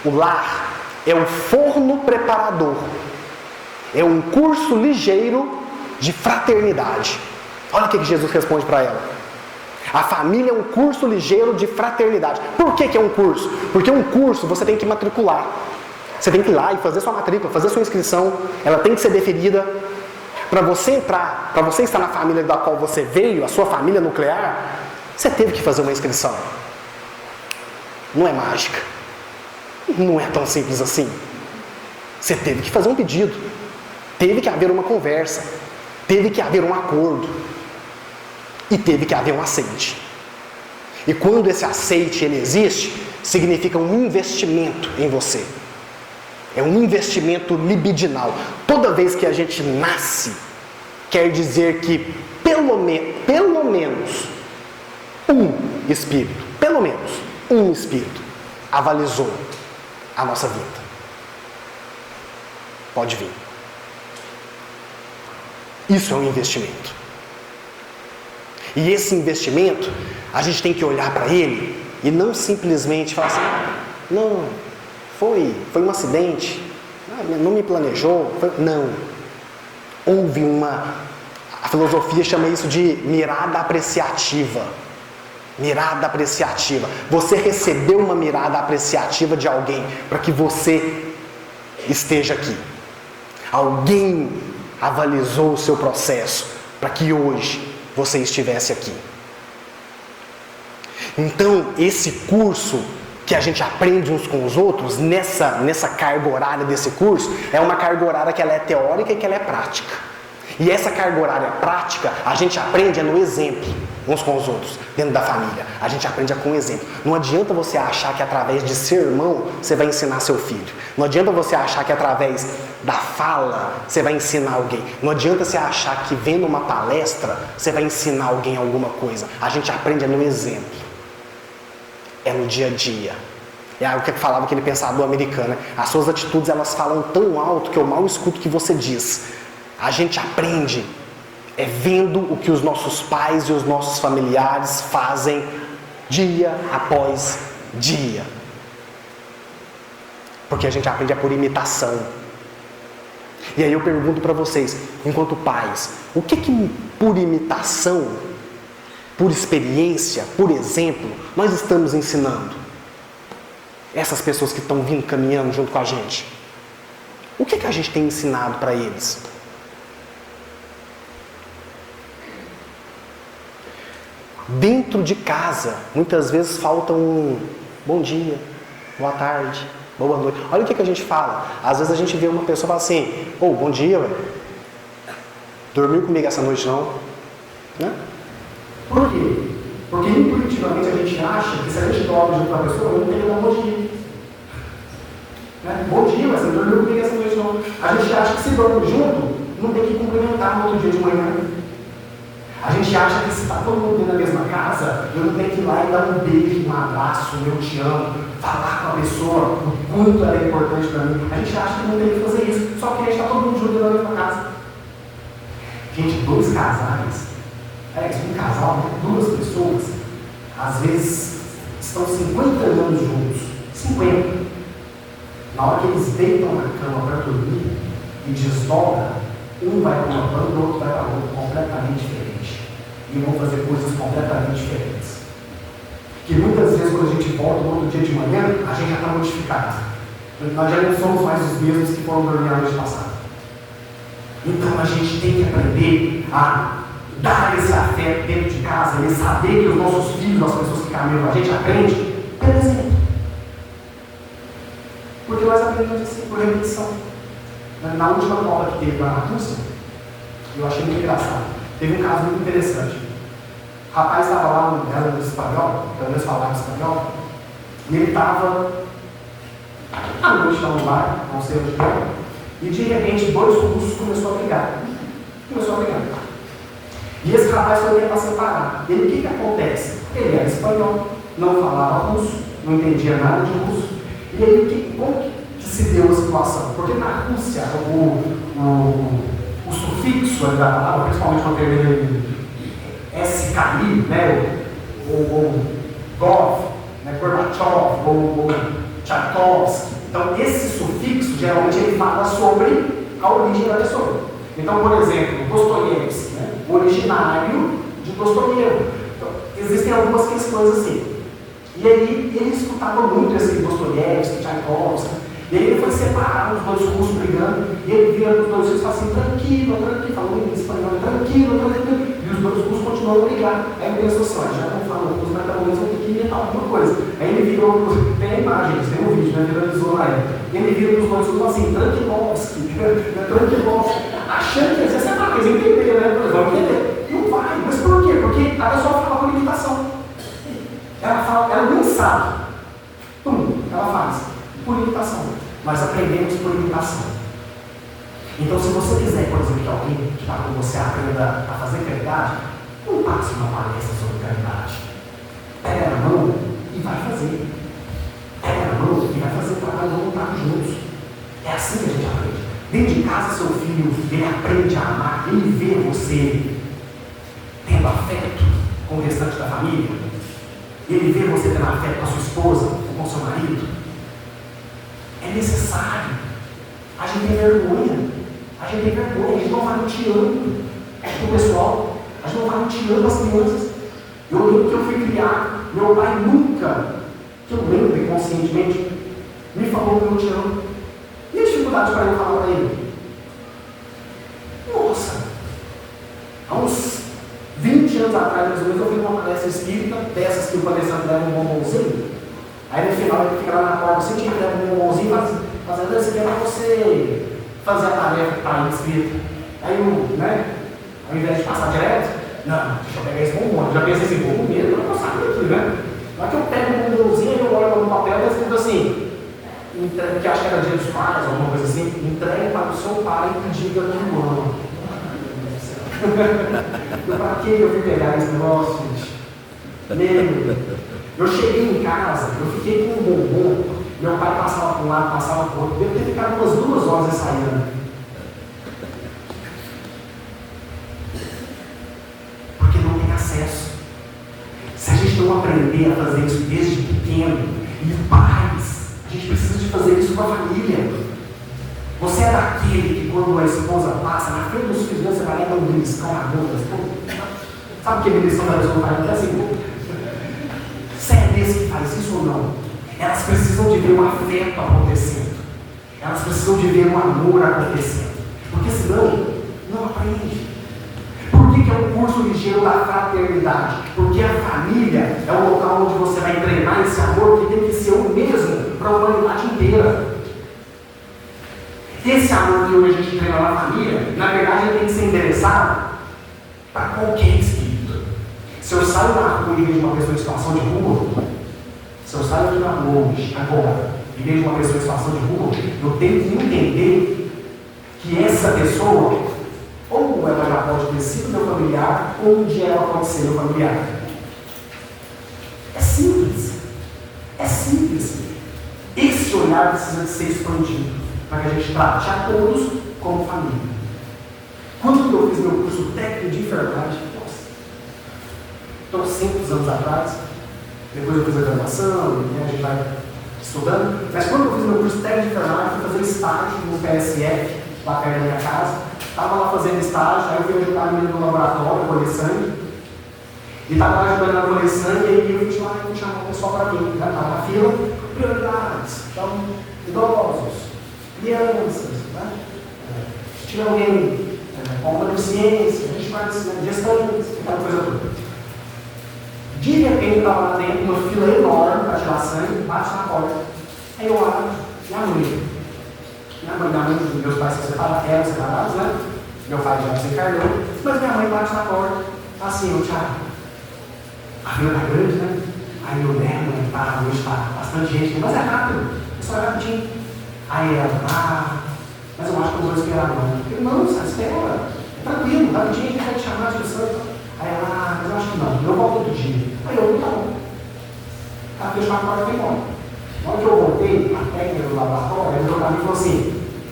o lar, é um forno preparador, é um curso ligeiro de fraternidade. Olha o que Jesus responde para ela: a família é um curso ligeiro de fraternidade. Por que é um curso? Porque um curso você tem que matricular. Você tem que ir lá e fazer sua matrícula, fazer sua inscrição, ela tem que ser deferida. Para você entrar, para você estar na família da qual você veio, a sua família nuclear, você teve que fazer uma inscrição. Não é mágica. Não é tão simples assim. Você teve que fazer um pedido. Teve que haver uma conversa. Teve que haver um acordo. E teve que haver um aceite. E quando esse aceite ele existe, significa um investimento em você. É um investimento libidinal. Toda vez que a gente nasce, quer dizer que pelo menos um espírito avalizou a nossa vida. Pode vir. Isso é um investimento. E esse investimento, a gente tem que olhar para ele e não simplesmente falar assim: não, foi um acidente, não me planejou. Não. Houve a filosofia chama isso de mirada apreciativa. Mirada apreciativa. Você recebeu uma mirada apreciativa de alguém para que você esteja aqui. Alguém avalizou o seu processo para que hoje você estivesse aqui. Então, esse curso que a gente aprende uns com os outros, nessa carga horária desse curso, é uma carga horária que ela é teórica e que ela é prática. E essa carga horária prática, a gente aprende no exemplo, uns com os outros, dentro da família. A gente aprende com exemplo. Não adianta você achar que através de sermão você vai ensinar seu filho. Não adianta você achar que através da fala você vai ensinar alguém. Não adianta você achar que vendo uma palestra você vai ensinar alguém alguma coisa. A gente aprende no exemplo. É no dia a dia. É algo que falava aquele pensador americano, né? As suas atitudes elas falam tão alto que eu mal escuto o que você diz. A gente aprende vendo o que os nossos pais e os nossos familiares fazem dia após dia. Porque a gente aprende por imitação. E aí eu pergunto para vocês, enquanto pais, o que por imitação, por experiência, por exemplo, nós estamos ensinando essas pessoas que estão vindo caminhando junto com a gente? O que a gente tem ensinado para eles? Dentro de casa, muitas vezes falta um bom dia, boa tarde, boa noite. Olha o que a gente fala. Às vezes a gente vê uma pessoa e fala assim: bom dia, velho. Dormiu comigo essa noite não? Né? Por quê? Porque intuitivamente a gente acha que se a gente dorme junto com a pessoa, não tem que dar um bom dia. Né? Bom dia, mas você não dormiu comigo essa noite não. A gente acha que se dorme junto, não tem que cumprimentar no outro dia de manhã. A gente acha que se está todo mundo dentro da mesma casa, eu não tenho que ir lá e dar um beijo, um abraço, eu te amo, falar com a pessoa o quanto ela é importante para mim. A gente acha que não tem que fazer isso, só que a gente está todo mundo junto dentro da mesma casa. Gente, dois casais, um casal, duas pessoas, às vezes estão 50 anos juntos, 50. Na hora que eles deitam na cama para dormir e desdobram, um vai para uma banda, o outro vai para outra, completamente diferente. E vão fazer coisas completamente diferentes. Que muitas vezes, quando a gente volta no outro dia de manhã, a gente já está modificado. Nós já não somos mais os mesmos que foram dormir a noite passada. Então a gente tem que aprender a dar esse afeto dentro de casa e saber que os nossos filhos, as pessoas que caminham, a gente aprende pelo exemplo. Porque nós aprendemos assim por repetição. Na última prova que teve lá na Rússia, eu achei muito engraçado. Teve um caso muito interessante. O rapaz estava lá no espanhol, pelo menos falava espanhol, e ele estava à noite lá no bar, não sei onde era, e de repente dois russos começaram a brigar. E esse rapaz foi para separar. E o que acontece? Ele era espanhol, não falava russo, não entendia nada de russo. E aí, como que se deu a situação? Porque na Rússia, o sufixo ali da palavra, principalmente quando termina em SKI, né, ou Gov, né, Gorbachev, ou Tchaikovsky. Então, esse sufixo, geralmente, ele fala sobre a origem da pessoa. Então, por exemplo, Dostoiévski, né, o originário de Dostoiévski. Então, existem algumas questões assim. E aí, ele escutava muito esse Dostoiévski, Tchaikovsky. E aí ele foi separar os dois russos brigando, e ele via os dois russos e falava assim, tranquilo, falando em espanhol, tranquilo. E os dois russos continuam a brigar. Aí ele pensou assim, já não falam russo, mas pelo menos vão ter que inventar alguma coisa. Aí ele virou, tem a imagem, tem um vídeo, né, viralizou na época. E ele vira os dois russos e falou assim, Tranquilovski, achando que ia ser separado, eles entenderam, né? Eles vão entender. Não vai, mas por quê? Porque a pessoa fala por imitação. Ela nem sabe. Ela faz. Por imitação. Nós aprendemos por imitação. Então, se você quiser, por exemplo, que alguém que está com você aprenda a fazer caridade, não passe uma palestra sobre caridade. Pega na mão e vai fazer. Pega na mão e vai fazer trabalho voluntário juntos. É assim que a gente aprende. Dentro de casa, seu filho, ele aprende a amar, ele vê você tendo afeto com o restante da família. Ele vê você tendo afeto com a sua esposa, ou com o seu marido. É necessário. A gente tem vergonha. A gente não vai mutilando o pessoal. A gente não vai mutilando as crianças. Eu lembro que eu fui criar, meu pai nunca, que eu lembro conscientemente, me falou que eu te amo. E a dificuldade para eu falar para ele? Nossa! Há uns 20 anos atrás, mais ou menos, eu fui numa palestra espírita, dessas que o palestrante dava um bombonzinho. Aí no final ele fica lá na porta, você tinha que dar um bombonzinho, fazendo esse aqui é para você fazer a tarefa que está aí escrita. Aí eu, né, ao invés de passar direto, não, deixa eu pegar esse bombom. Eu já pensei assim, bombom mesmo, eu não saio daqui, né? Na que eu pego o bombonzinho, eu olho no papel e está escrito assim, que acho que era dia dos pais, alguma coisa assim, entregue para o seu pai e diga que o ama. Para que eu fui pegar esse negócio, gente? Eu cheguei em casa, eu fiquei com um bombom, meu pai passava para um lado, passava para o outro, devo ter ficado umas 2 horas ensaiando. Porque não tem acesso. Se a gente não aprender a fazer isso desde pequeno, e pais, a gente precisa de fazer isso com a família. Você é daquele que quando a esposa passa na frente dos filhos, você vai lá e dá um beliscão na boca. Sabe que beliscão da pessoa faz? É assim, você é desse que faz isso ou não? Elas precisam de ver um afeto acontecendo. Elas precisam de ver um amor acontecendo. Porque senão, não aprende. Por que é um curso ligeiro da fraternidade? Porque a família é o local onde você vai treinar esse amor que tem que ser o mesmo para a humanidade inteira. Esse amor que hoje a gente treina na família, na verdade, ele tem que ser endereçado para qualquer espírito. Se eu saio na rua e vejo uma pessoa em situação de rua, se eu saio aqui na longe, agora, e vejo uma pessoa em situação de rua, eu tenho que entender que essa pessoa, ou ela já pode ter sido meu familiar, ou um dia ela pode ser meu familiar. É simples. É simples. Esse olhar precisa de ser expandido, para que a gente trate a todos como família. Quando eu fiz meu curso técnico de enfermagem, trocentos anos atrás, depois eu fiz a graduação, né, a gente vai estudando, mas quando eu fiz meu curso técnico de enfermagem, fui fazer estágio no PSF, lá perto da minha casa, estava lá fazendo estágio, aí eu fui ajudar a menina no laboratório, colher sangue, e estava lá ajudando a colher sangue, e aí eu fui lá e chamar o pessoal para mim, estava na fila, prioridades, então, idosos, crianças, né? Se tiver alguém com uma deficiência, a gente faz gestantes, aquela coisa toda. De repente, estava lá dentro, uma fila enorme para tirar sangue, bate na porta. Aí eu abro, minha mãe, meus pais eram separados, né? Meu pai já desencarnou, mas minha mãe bate na porta, assim, ô Thiago, a fila está grande, né? Aí eu lembro, tá, hoje está bastante gente, mas é rápido, é só rapidinho. Aí ela, mas eu acho que eu vou esperar não. Eu não, você espera, é tranquilo, rapidinho, a gente vai te chamar de pessoa. Aí ela, mas eu acho que não, eu volto outro dia. Aí eu, tá bom. Ela fechou a porta e foi embora. Na hora que eu voltei, a técnica do laboratório, ele olhou para mim e falou assim,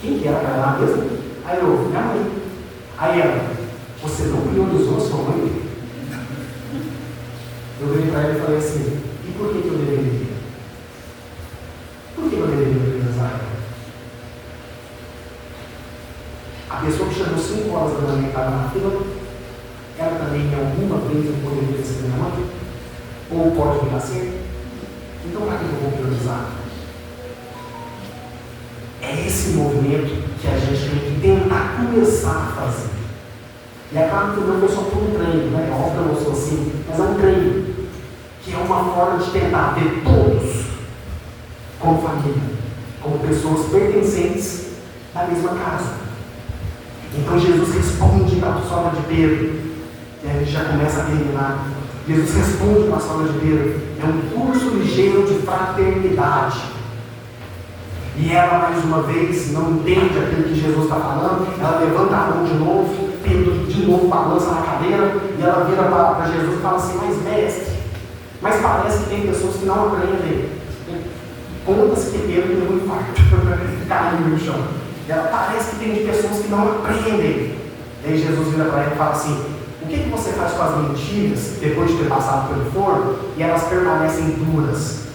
quem que era aquela lá mesmo? Aí eu, minha mãe. Aí ela, você não priorizou a sua mãe? Eu virei para ela e falei assim, e por que eu deveria? Por que eu deveria priorizar ela? A pessoa que chegou 5 horas da manhã e estava na fila, ela também alguma vez eu poderia ter sido minha mãe? Ou pode vir a ser? Então para que eu vou priorizar? É esse movimento que a gente tem que tentar começar a fazer. E é claro que não foi só por um treino, né? É óbvio que eu não sou assim, mas é um treino, que é uma forma de tentar ver todos como família, como pessoas pertencentes da mesma casa. Então Jesus responde para a sogra de Pedro, e a gente já começa a terminar. Jesus responde para a sogra de Pedro, é um curso ligeiro de fraternidade. E ela, mais uma vez, não entende aquilo que Jesus está falando, ela levanta a mão de novo, Pedro de novo balança na cadeira, e ela vira para Jesus e fala assim, mas mestre, mas parece que tem pessoas que não aprendem. Conta-se que Pedro teve um infarto, caiu no chão. E ela parece que tem pessoas que não aprendem. E aí Jesus vira para ela e fala assim, o que você faz com as mentiras, depois de ter passado pelo forno, e elas permanecem duras?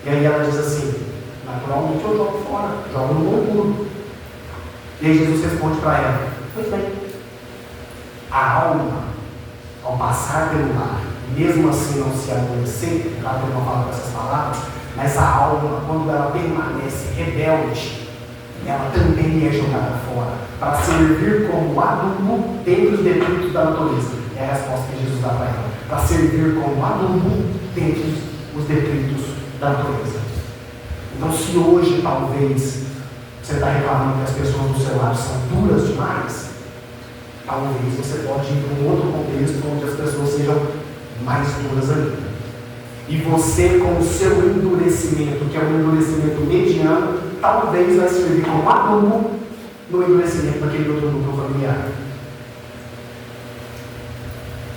E aí ela diz assim, naturalmente eu jogo fora, jogo no mundo. E aí Jesus responde para ela, pois bem, a alma, ao passar pelo mar, mesmo assim não se adoecer, claro que ele não fala com essas palavras, mas a alma, quando ela permanece rebelde, ela também é jogada fora, para servir como adubo dentro dos detritos da natureza. É a resposta que Jesus dá para ela, para servir como adubo dentro dos detritos da natureza. Então, se hoje talvez você está reclamando que as pessoas do seu lado são duras demais, talvez você pode ir para um outro contexto onde as pessoas sejam mais duras ainda. E você, com o seu endurecimento, que é um endurecimento mediano, talvez vai servir como adubo no endurecimento daquele outro núcleo familiar.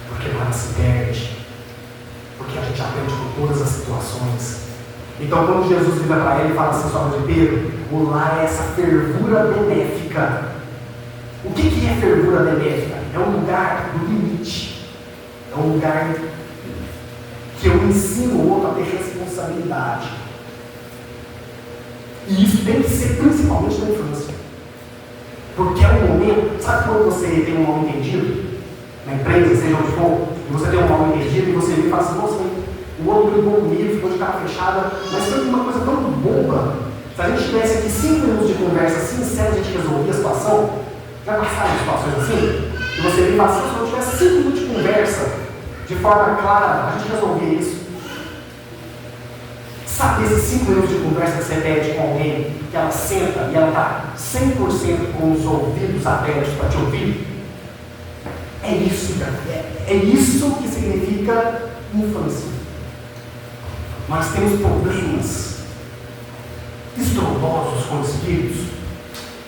Porque nada se perde. Porque a gente aprende com todas as situações. Então, quando Jesus vira para ele e fala assim, sogra de Pedro, o lar é essa fervura benéfica. O que é fervura benéfica? É um lugar do limite. É um lugar que eu ensino o outro a ter responsabilidade. E isso tem que ser principalmente na infância. Porque é um momento, sabe quando você tem um mal entendido? Na empresa, seja onde for, e você tem um mal entendido, e você vem e fala assim, nossa, o outro brigou comigo, ficou de cara fechada, mas foi uma coisa tão boba. Se a gente tivesse aqui 5 minutos de conversa sincera, a gente resolvia a situação. Já passaram situações assim? E você vem e fala assim, se eu tivesse 5 minutos de conversa, de forma clara, a gente resolvia isso. Sabe esses 5 minutos de conversa que você pede com alguém, que ela senta e ela está 100% com os ouvidos abertos para te ouvir? É isso, cara. É isso que significa infância. Nós temos problemas estrondosos com espíritos.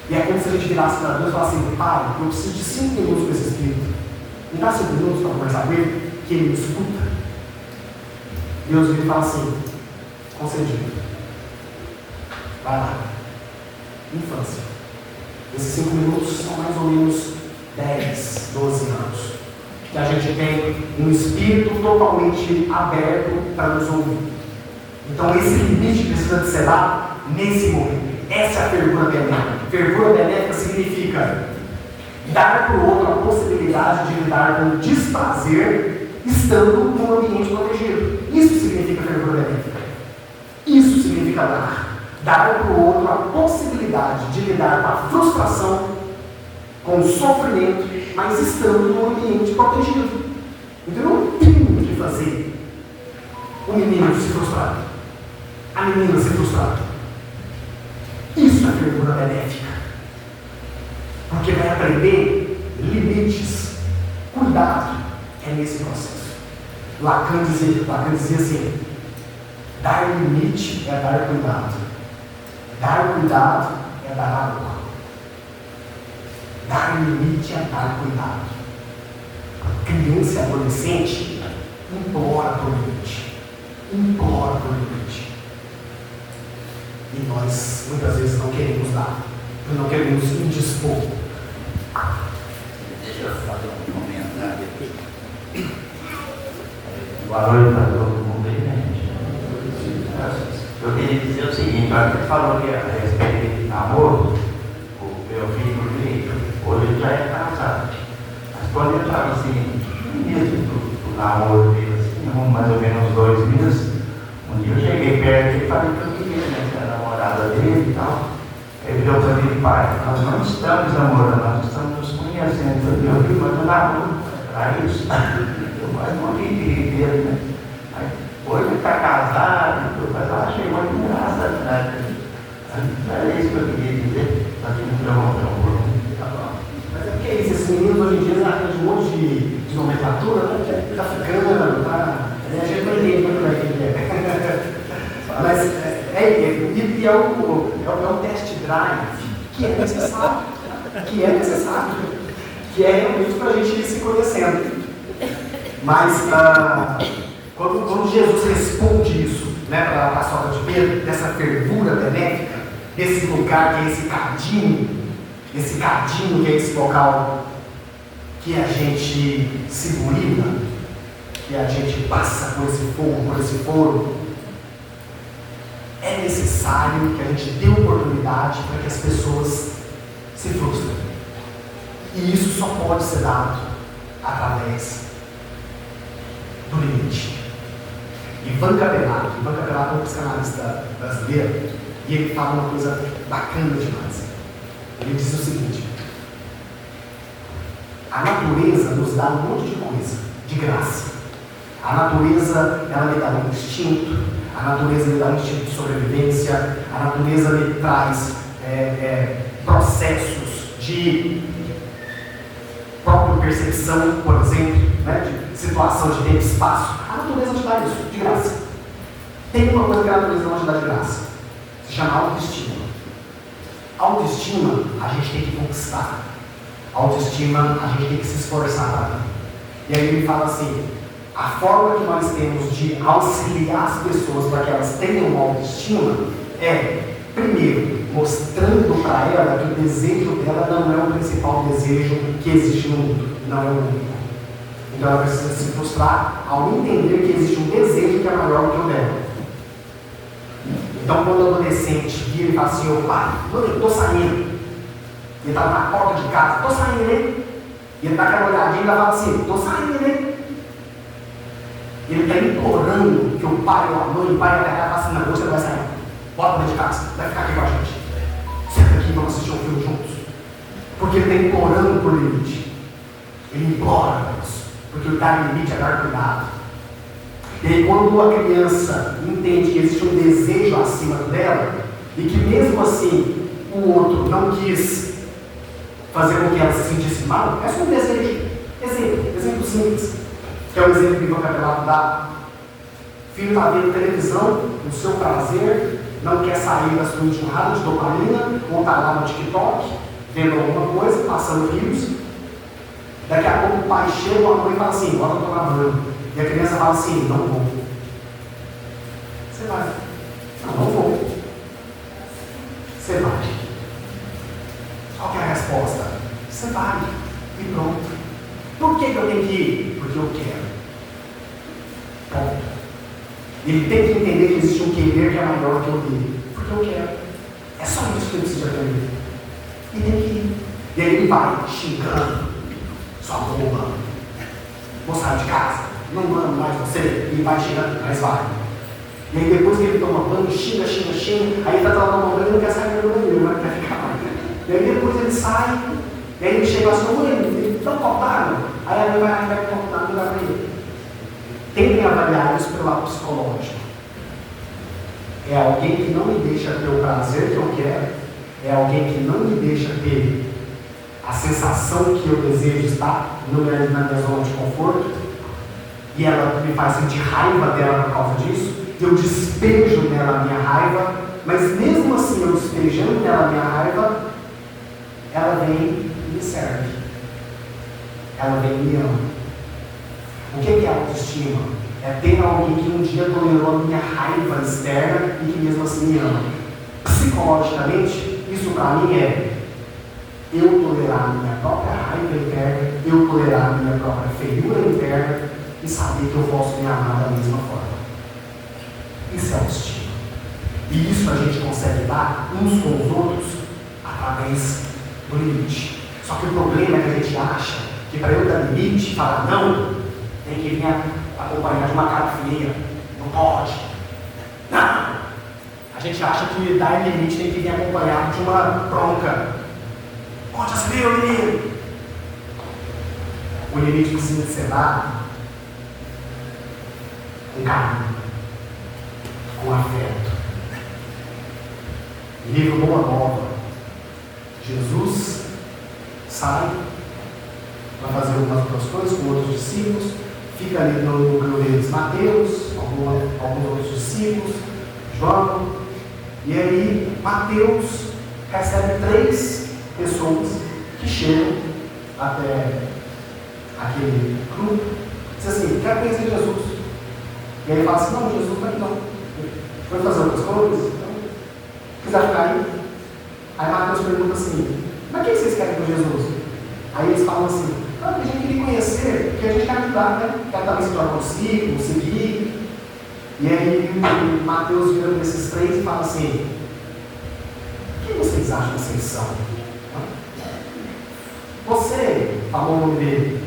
E é como se a gente virasse para Deus e falasse assim, pai, eu preciso de 5 minutos com esse espírito. Me dá 5 minutos para conversar com ele, que ele me escuta. Deus vira e fala assim, concedido. Vai lá. Infância. Esses 5 minutos são mais ou menos 10, 12 anos. Que a gente tem um espírito totalmente aberto para nos ouvir. Então esse limite precisa de ser dado nesse momento. Essa é a fervura benéfica. Fervura benéfica significa dar para o outro a possibilidade de lidar com desprazer estando num ambiente protegido. Isso significa fervura benéfica. Isso significa dar. Dar para o outro a possibilidade de lidar com a frustração, com o sofrimento, mas estando num ambiente protegido. Então eu não tenho o que fazer o menino se frustrar, a menina se frustrar. Isso é fervura benéfica. Porque vai aprender limites. Cuidado é nesse processo. Lacan dizia assim, dar limite é dar cuidado. Dar cuidado é dar amor. Dar limite é dar cuidado. Criança e adolescente implora por limite. Implora por limite. E nós muitas vezes não queremos dar. Não queremos indispor. Boa noite para todo mundo aí, né, gente? Eu queria dizer o seguinte, você falou que a respeito de namoro, o meu filho, hoje ele já é casado. Mas quando ele estava assim, no início do namoro dele, assim, mais ou menos 2 meses, um dia eu cheguei perto dele e falei que eu queria, né, que era a namorada dele e tal. Ele virou para mim, pai, nós não estamos namorando, nós estamos nos conhecendo. Eu falei, mas eu namoro, era isso. Mas não entendi dele, né? Aí, hoje ele está casado, mas eu achei muito engraçado, né? É isso que eu queria dizer. Está aqui no meu. Mas é porque é isso, esses meninos hoje em dia arranjam um monte de nomenclatura, né? Tá ficando, tá. A gente não entende muito bem o que é. Mas é um test drive que é necessário. Que é realmente para a gente ir se conhecendo. Mas quando Jesus responde isso, né, para a paçoca de Pedro, dessa fervura benéfica, desse lugar que é esse cadinho que é esse local que a gente se burila, que a gente passa por esse fogo, por esse foro, é necessário que a gente dê oportunidade para que as pessoas se frustrem. E isso só pode ser dado através do limite. Ivan Capelato é um psicanalista brasileiro, e ele fala uma coisa bacana demais. Ele diz o seguinte: a natureza nos dá um monte de coisa, de graça. A natureza, ela lhe dá um instinto, a natureza lhe dá um instinto de sobrevivência, a natureza lhe traz processos de própria percepção, por exemplo, né, de situação de tempo e espaço. A natureza te dá isso, de graça. Tem uma coisa que a natureza não te dá de graça, se chama autoestima. Autoestima a gente tem que conquistar. Autoestima a gente tem que se esforçar para ter. E aí ele fala assim: a forma que nós temos de auxiliar as pessoas para que elas tenham uma autoestima é, primeiro, mostrando para ela que o desejo dela não é o principal desejo que existe no mundo, não é o único. Então ela precisa se frustrar ao entender que existe um desejo que é maior do que o dela. Então quando o adolescente vira e fala assim: ô pai, eu estou saindo, ele está na porta de casa, estou saindo, hein? E ele dá aquela olhadinha e fala assim: estou saindo, hein? Ele está implorando que o pai ou a mãe, o pai vai pegar e fala assim: não, você não vai sair, bota dentro de casa, vai ficar aqui com a gente. Senta aqui e vamos assistir um filme juntos. Porque ele está implorando por limite. Ele implora por isso. Porque o dar limite é dar cuidado. E aí quando a criança entende que existe um desejo acima dela, e que mesmo assim o outro não quis fazer com que ela se sentisse mal, é só um desejo. Exemplo simples, que é o exemplo que o Ivan Capelato dá. Filho está vendo televisão, no seu prazer, não quer sair da sua enxurrada de dopamina, ou está lá no TikTok, vendo alguma coisa, passando rios. Daqui a pouco o pai chega, a mãe fala assim: bora tomar banho. E a criança fala assim: não vou. Você vai. Não vou. Você vai. Qual que é a resposta? Você vai. E pronto. Por que eu tenho que ir? Porque eu quero. Ponto. Ele tem que entender que existe um querer que é maior que o dele. Porque eu quero. É só isso que ele precisa aprender. E tem que ir. E aí ele vai xingando. Sua boba. Vou sair de casa. Não amo mais você. Ele vai xingando, mas vai. E aí depois que ele toma banho, xinga. Aí ele está tomando banho e não quer sair do banheiro, mas quer ficar lá. E aí depois ele sai. E aí ele chega assim: mãe, ele não coparam. Aí a mãe vai lá e vai cortar, não vai para ele. Tentem avaliar isso pelo lado psicológico. É alguém que não me deixa ter o prazer que eu quero. É alguém que não me deixa ter a sensação que eu desejo estar na minha zona de conforto. E ela me faz sentir raiva dela por causa disso. Eu despejo nela a minha raiva. Mas mesmo assim, eu despejando nela a minha raiva, ela vem e me serve. Ela vem e me ama. O que é autoestima? É ter alguém que um dia tolerou a minha raiva externa e que mesmo assim me ama. Psicologicamente, isso para mim é eu tolerar a minha própria raiva interna, eu tolerar a minha própria feiura interna e saber que eu posso me amar da mesma forma. Isso é autoestima. E isso a gente consegue dar uns com os outros através do limite. Só que o problema é que a gente acha que para eu dar limite e falar não, tem que vir acompanhar de uma cara feia. Não pode. Não! A gente acha que dar limite tem que vir acompanhado de uma bronca. Onde você viu, menino? O limite precisa ser dado com carinho, com afeto. Livro Boa Nova. Jesus sai para fazer algumas outras coisas com outros discípulos, fica ali no núcleo deles Mateus, alguns outros discípulos, João, e aí Mateus recebe 3 pessoas que chegam até aquele grupo, diz assim, quero conhecer Jesus. E aí ele fala assim, não, Jesus não está aqui não. Foi fazer outras coisas, então, quiser ficar aí. Aí Mateus pergunta assim, mas o que vocês querem com Jesus? Aí eles falam assim, não, porque a gente queria conhecer, porque a gente quer ajudar, né? Quer também se tornar consigo, seguir. E aí Mateus vira para esses 3 e fala assim, quem vocês acham que vocês são? Você falou o nome dele,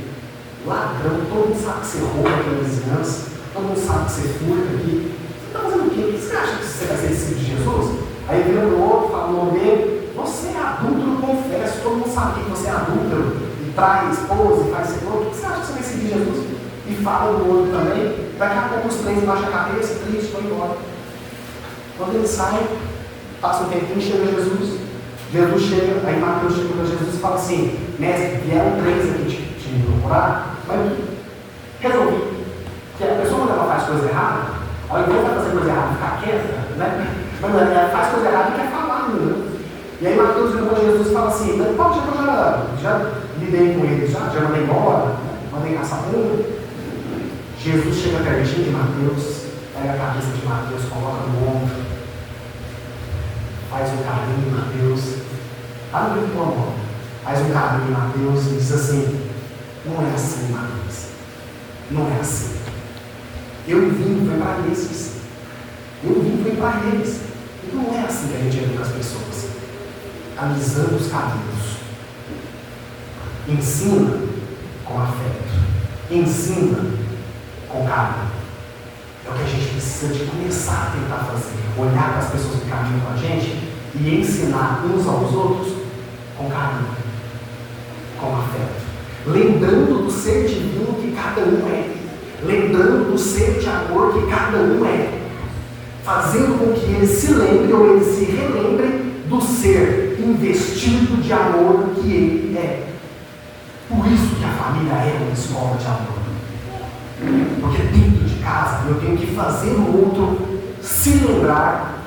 ladrão, todo mundo sabe que você rouba aqui na vizinhança, todo mundo sabe que você furta aqui. Você está fazendo o quê? O que você acha que você vai ser discípulo de Jesus? Aí vira para o outro, fala o nome dele, você é adúltero, confesso, todo mundo sabe que você é adúltero, e trai esposa, e faz esposa, o que você acha que você vai seguir Jesus? E fala do outro também, daqui a pouco os 3 baixam a cabeça, triste, vão embora. Quando eles saem, passa um tempinho, chega Jesus. Jesus chega, aí Mateus chega para Jesus e fala assim, mestre, vieram 3 aqui te procurar, mas resolvi que a pessoa quando ela faz coisa errada, ao invés de ela fazer coisa errada e ficar quieta, né? Mas ela faz coisa errada e quer falar, né? E aí Mateus vira para Jesus e fala assim, pode, eu já lidei com eles, já mandei embora, né? Mandei caçar tudo. Jesus chega pertinho de Mateus, pega a cabeça de Mateus, coloca no ombro, faz um carinho em Mateus, está no livro do amor, faz um carinho em Mateus e diz assim, não é assim, Mateus, não é assim. Eu vim, foi para esses, e não é assim que a gente educa as pessoas, alisando os caminhos, ensina com afeto, ensina com carinho. É o que a gente precisa de começar a tentar fazer. Olhar para as pessoas que caminham com a gente e ensinar uns aos outros com carinho, com afeto. Lembrando do ser divino que cada um é. Lembrando do ser de amor que cada um é. Fazendo com que ele se lembre ou ele se relembre do ser investido de amor que ele é. Por isso que a família é uma escola de amor. Porque dentro de casa eu tenho que fazer o outro se lembrar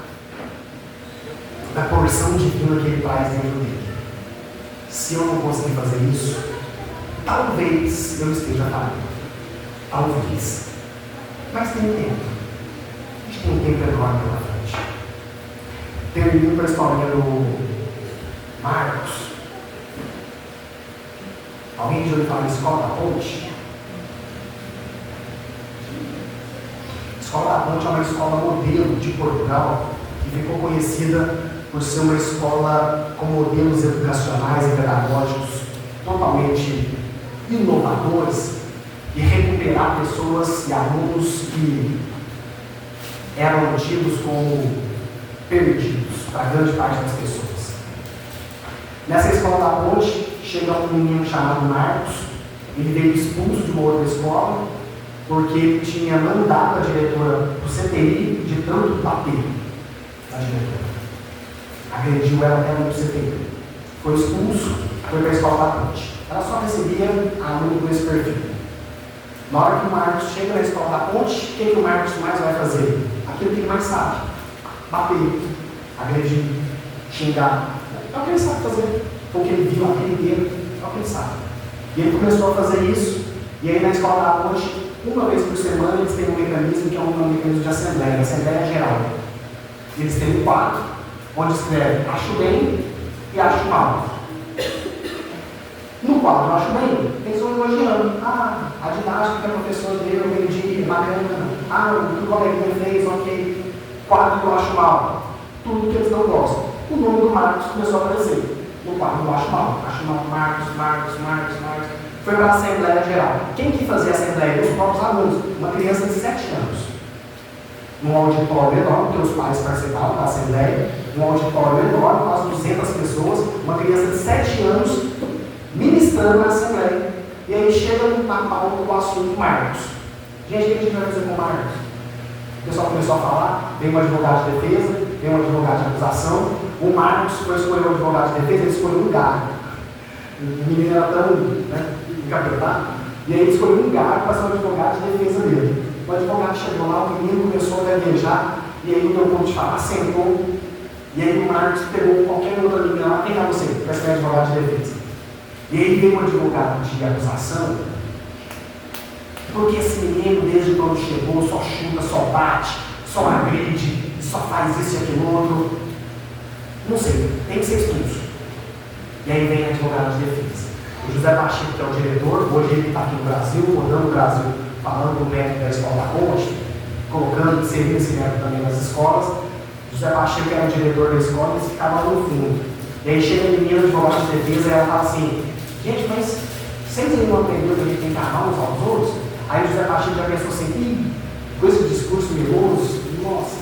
da porção divina que ele traz dentro dele. Se eu não conseguir fazer isso, talvez eu esteja falhando. Talvez. Mas tem tempo. A gente tem um tempo enorme pela frente. Termino para a historinha do Marcos. Alguém já ouviu falar de Escola da Ponte? Escola da Ponte é uma escola modelo de Portugal que ficou conhecida por ser uma escola com modelos educacionais e pedagógicos totalmente inovadores e recuperar pessoas e alunos que eram tidos como perdidos para grande parte das pessoas. Nessa Escola da Ponte chega um menino chamado Marcos. Ele veio expulso de uma outra escola porque ele tinha mandado a diretora do CTI de tanto bater na diretora. Agrediu ela no CTI. Foi expulso, foi para a Escola da Ponte. Ela só recebia aluno com esse perfil. Na hora que o Marcos chega na Escola da Ponte, o que o Marcos mais vai fazer? Aquilo que ele mais sabe. Bater, agredir, xingar. É o que ele sabe fazer. Porque ele viu a vida inteira. É o que ele sabe. E ele começou a fazer isso. E aí na Escola da Ponte, uma vez por semana, eles têm um mecanismo que é um mecanismo de assembleia geral. Eles têm um quadro onde escreve acho bem e acho mal. No quadro eu acho bem, eles vão elogiando. Ah, a didática que a professora deu no meio-dia, bacana. Ah, o que o coleguinha fez, ok. Quadro que eu acho mal. Tudo que eles não gostam. O nome do Marcos começou a aparecer. No quadro eu acho mal. Acho mal Marcos. Foi para a Assembleia Geral. Quem que fazia a Assembleia? Os próprios alunos. Uma criança de 7 anos. Num auditório enorme, porque os pais participavam da Assembleia. Um auditório enorme, quase 200 pessoas. Uma criança de 7 anos ministrando na Assembleia. E aí chega na pauta do assunto Marcos. Gente, o que a gente vai fazer com o Marcos? O pessoal começou a falar, veio um advogado de defesa, veio um advogado de acusação. O Marcos foi escolher o advogado de defesa, ele escolheu um lugar. O menino era tão encapetado, e aí ele escolheu um lugar para ser o advogado de defesa dele. O advogado chegou lá, o menino começou a gaguejar, e aí o meu ponto de falar sentou, e aí o Marcos pegou qualquer outra menina lá, quem é você? Para ser advogado de defesa. E aí veio um advogado de acusação, porque esse menino, desde quando chegou, só chuta, só bate, só agride, só faz isso e aquilo outro. Não sei, tem que ser expulso. E aí vem o advogado de defesa. O José Pacheco, que é o diretor, hoje ele está aqui no Brasil, rodando o Brasil, falando do método da escola da Ponte, colocando, servindo esse método também nas escolas. José Pacheco era o diretor da escola, eles ficavam lá no fundo. E aí chega a menina, o advogado de defesa, e ela fala assim: gente, mas vocês ainda não aprenderam que a gente tem que amar uns aos outros? Aí o José Pacheco já pensou assim: com esse discurso meloso, nossa,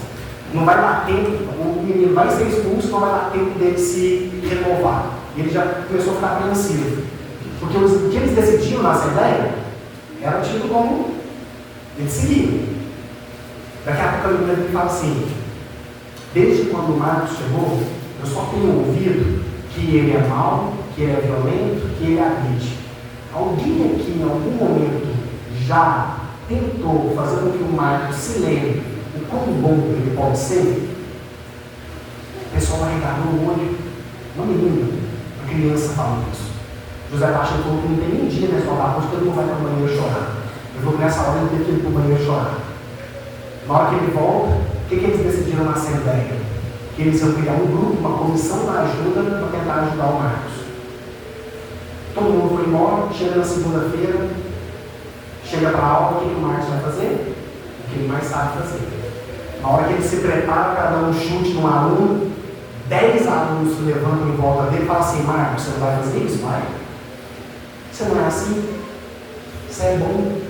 não vai dar tempo, o menino vai ser expulso, não vai dar tempo dele se renovar. E ele já começou a ficar apreensivo. Porque o que eles decidiam na Assembleia era tido como eles seguiam. Daqui a pouco a menina fala assim: desde quando o Marcos chegou, eu só tenho ouvido que ele é mau, que ele é violento, que ele agride. Alguém aqui em algum momento já tentou fazer com que o Marcos se lembre o quão bom ele pode ser? O pessoal arregalou o olho. Uma menina, uma criança falando isso. José Pacheco falou que não tem nem dia na escola da Ponte, todo mundo vai para o banheiro chorar. Ele falou que nessa hora ele teve que ir para o banheiro chorar. Na hora que ele volta, o que eles decidiram na Assembleia? Que eles iam criar um grupo, uma comissão da ajuda para tentar ajudar o Marcos. Todo mundo foi embora, chega na segunda-feira, chega para a aula, o que o Marcos vai fazer? O que ele mais sabe fazer. Na hora que ele se prepara para dar um chute num aluno, 10 alunos se levantam em volta dele e falam assim: Marcos, você não vai fazer isso? Vai. Você não é assim? Você é bom.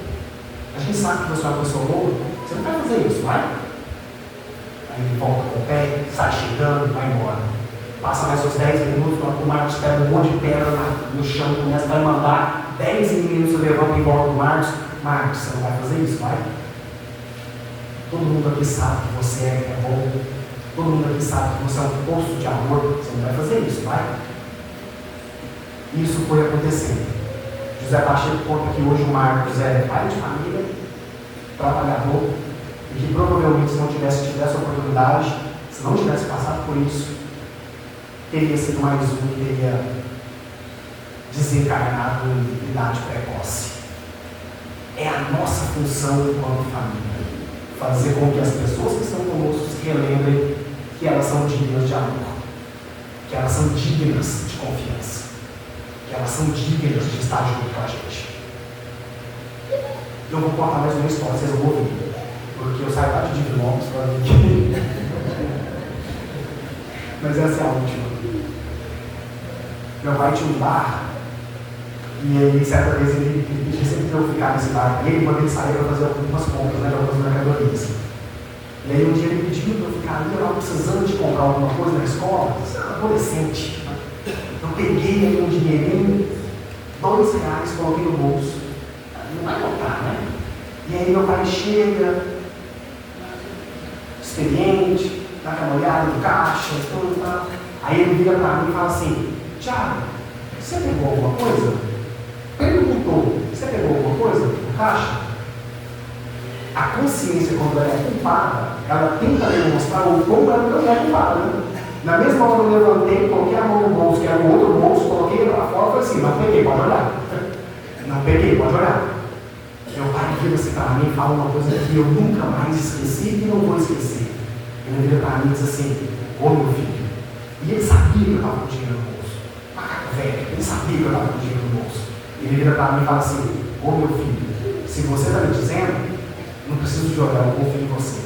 A gente sabe que você é uma pessoa boa. Você não vai fazer isso, vai. Aí ele volta com o pé, sai chegando, vai embora. Passa mais uns 10 minutos, o Marcos pega um monte de pedra no chão, começa a mandar 10 meninos se levantam em volta do Marcos. Marcos, você não vai fazer isso, vai? Todo mundo aqui sabe que você é bom. Todo mundo aqui sabe que você é um poço de amor. Você não vai fazer isso, vai? Isso foi acontecendo. José Pacheco conta que hoje o Marcos é pai de família, trabalhador, e que provavelmente se não tivesse tido essa oportunidade, se não tivesse passado por isso, teria sido mais um que teria desencarnado em idade precoce. É a nossa função enquanto família, fazer com que as pessoas que estão conosco se relembrem que elas são dignas de amor, que elas são dignas de confiança, que elas são dignas de estar junto com a gente. Eu vou contar mais uma história, vocês vão ouvir, porque eu saio lá de Divinópolis para vir aqui. Mas essa é a última. Meu pai tinha um bar, e aí, certa vez, ele pediu sempre para eu ficar nesse bar com ele, quando ele saía para fazer algumas compras, de algumas mercadorias. E aí, um dia ele pediu para eu ficar ali, eu estava precisando de comprar alguma coisa na escola, adolescente. Eu peguei aí um dinheirinho, R$2, coloquei no bolso. Não vai notar, né? E aí, meu pai chega, experiente, dá aquela olhada no caixa, tudo e tal. Aí ele vira para mim e fala assim: Thiago, você pegou alguma coisa? Perguntou: você pegou alguma coisa no caixa? A consciência, quando ela é culpada, ela tenta demonstrar o quão ela não é culpada, né? Na mesma hora que eu levantei, coloquei a mão no bolso, que era o outro bolso, coloquei lá fora e falei assim: não peguei, pode olhar. Não peguei, pode olhar. Meu pai vira assim para mim e fala uma coisa que eu nunca mais esqueci e não vou esquecer. Ele vira para mim e diz assim: ô meu filho. E ele sabia que eu estava com dinheiro no bolso. Macaco velho, ele sabia sabia que eu estava com dinheiro no bolso. Ele vira para mim e fala assim: ô meu filho, se você está me dizendo, não preciso jogar, eu confio em você.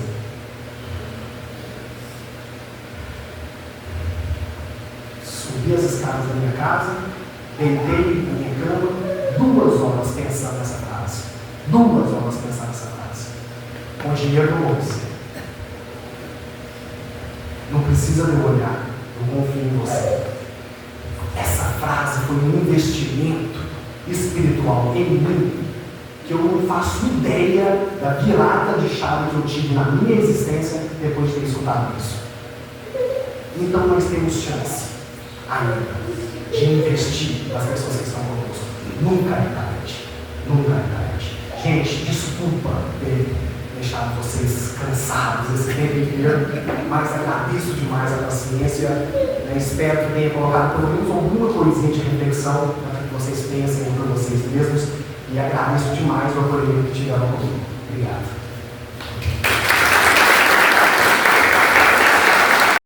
Subi as escadas da minha casa, deitei na minha cama, 2 horas pensando nessa frase. 2 horas pensando nessa frase. Com dinheiro no bolso. Não precisa me olhar, eu confio em você. Essa frase foi um investimento espiritual em mim, que eu não faço ideia da virada de chave que eu tive na minha existência depois de ter escutado isso. Então nós temos chance ainda de investir nas pessoas que estão conosco. Nunca é tarde. Nunca é tarde. Gente, desculpa ter deixado vocês cansados esse tempo inteiro, mas agradeço demais a paciência. Espero que tenha colocado pelo menos alguma coisinha de reflexão para que vocês pensem por vocês mesmos, e agradeço demais o acolhimento que tiveram comigo. Obrigado.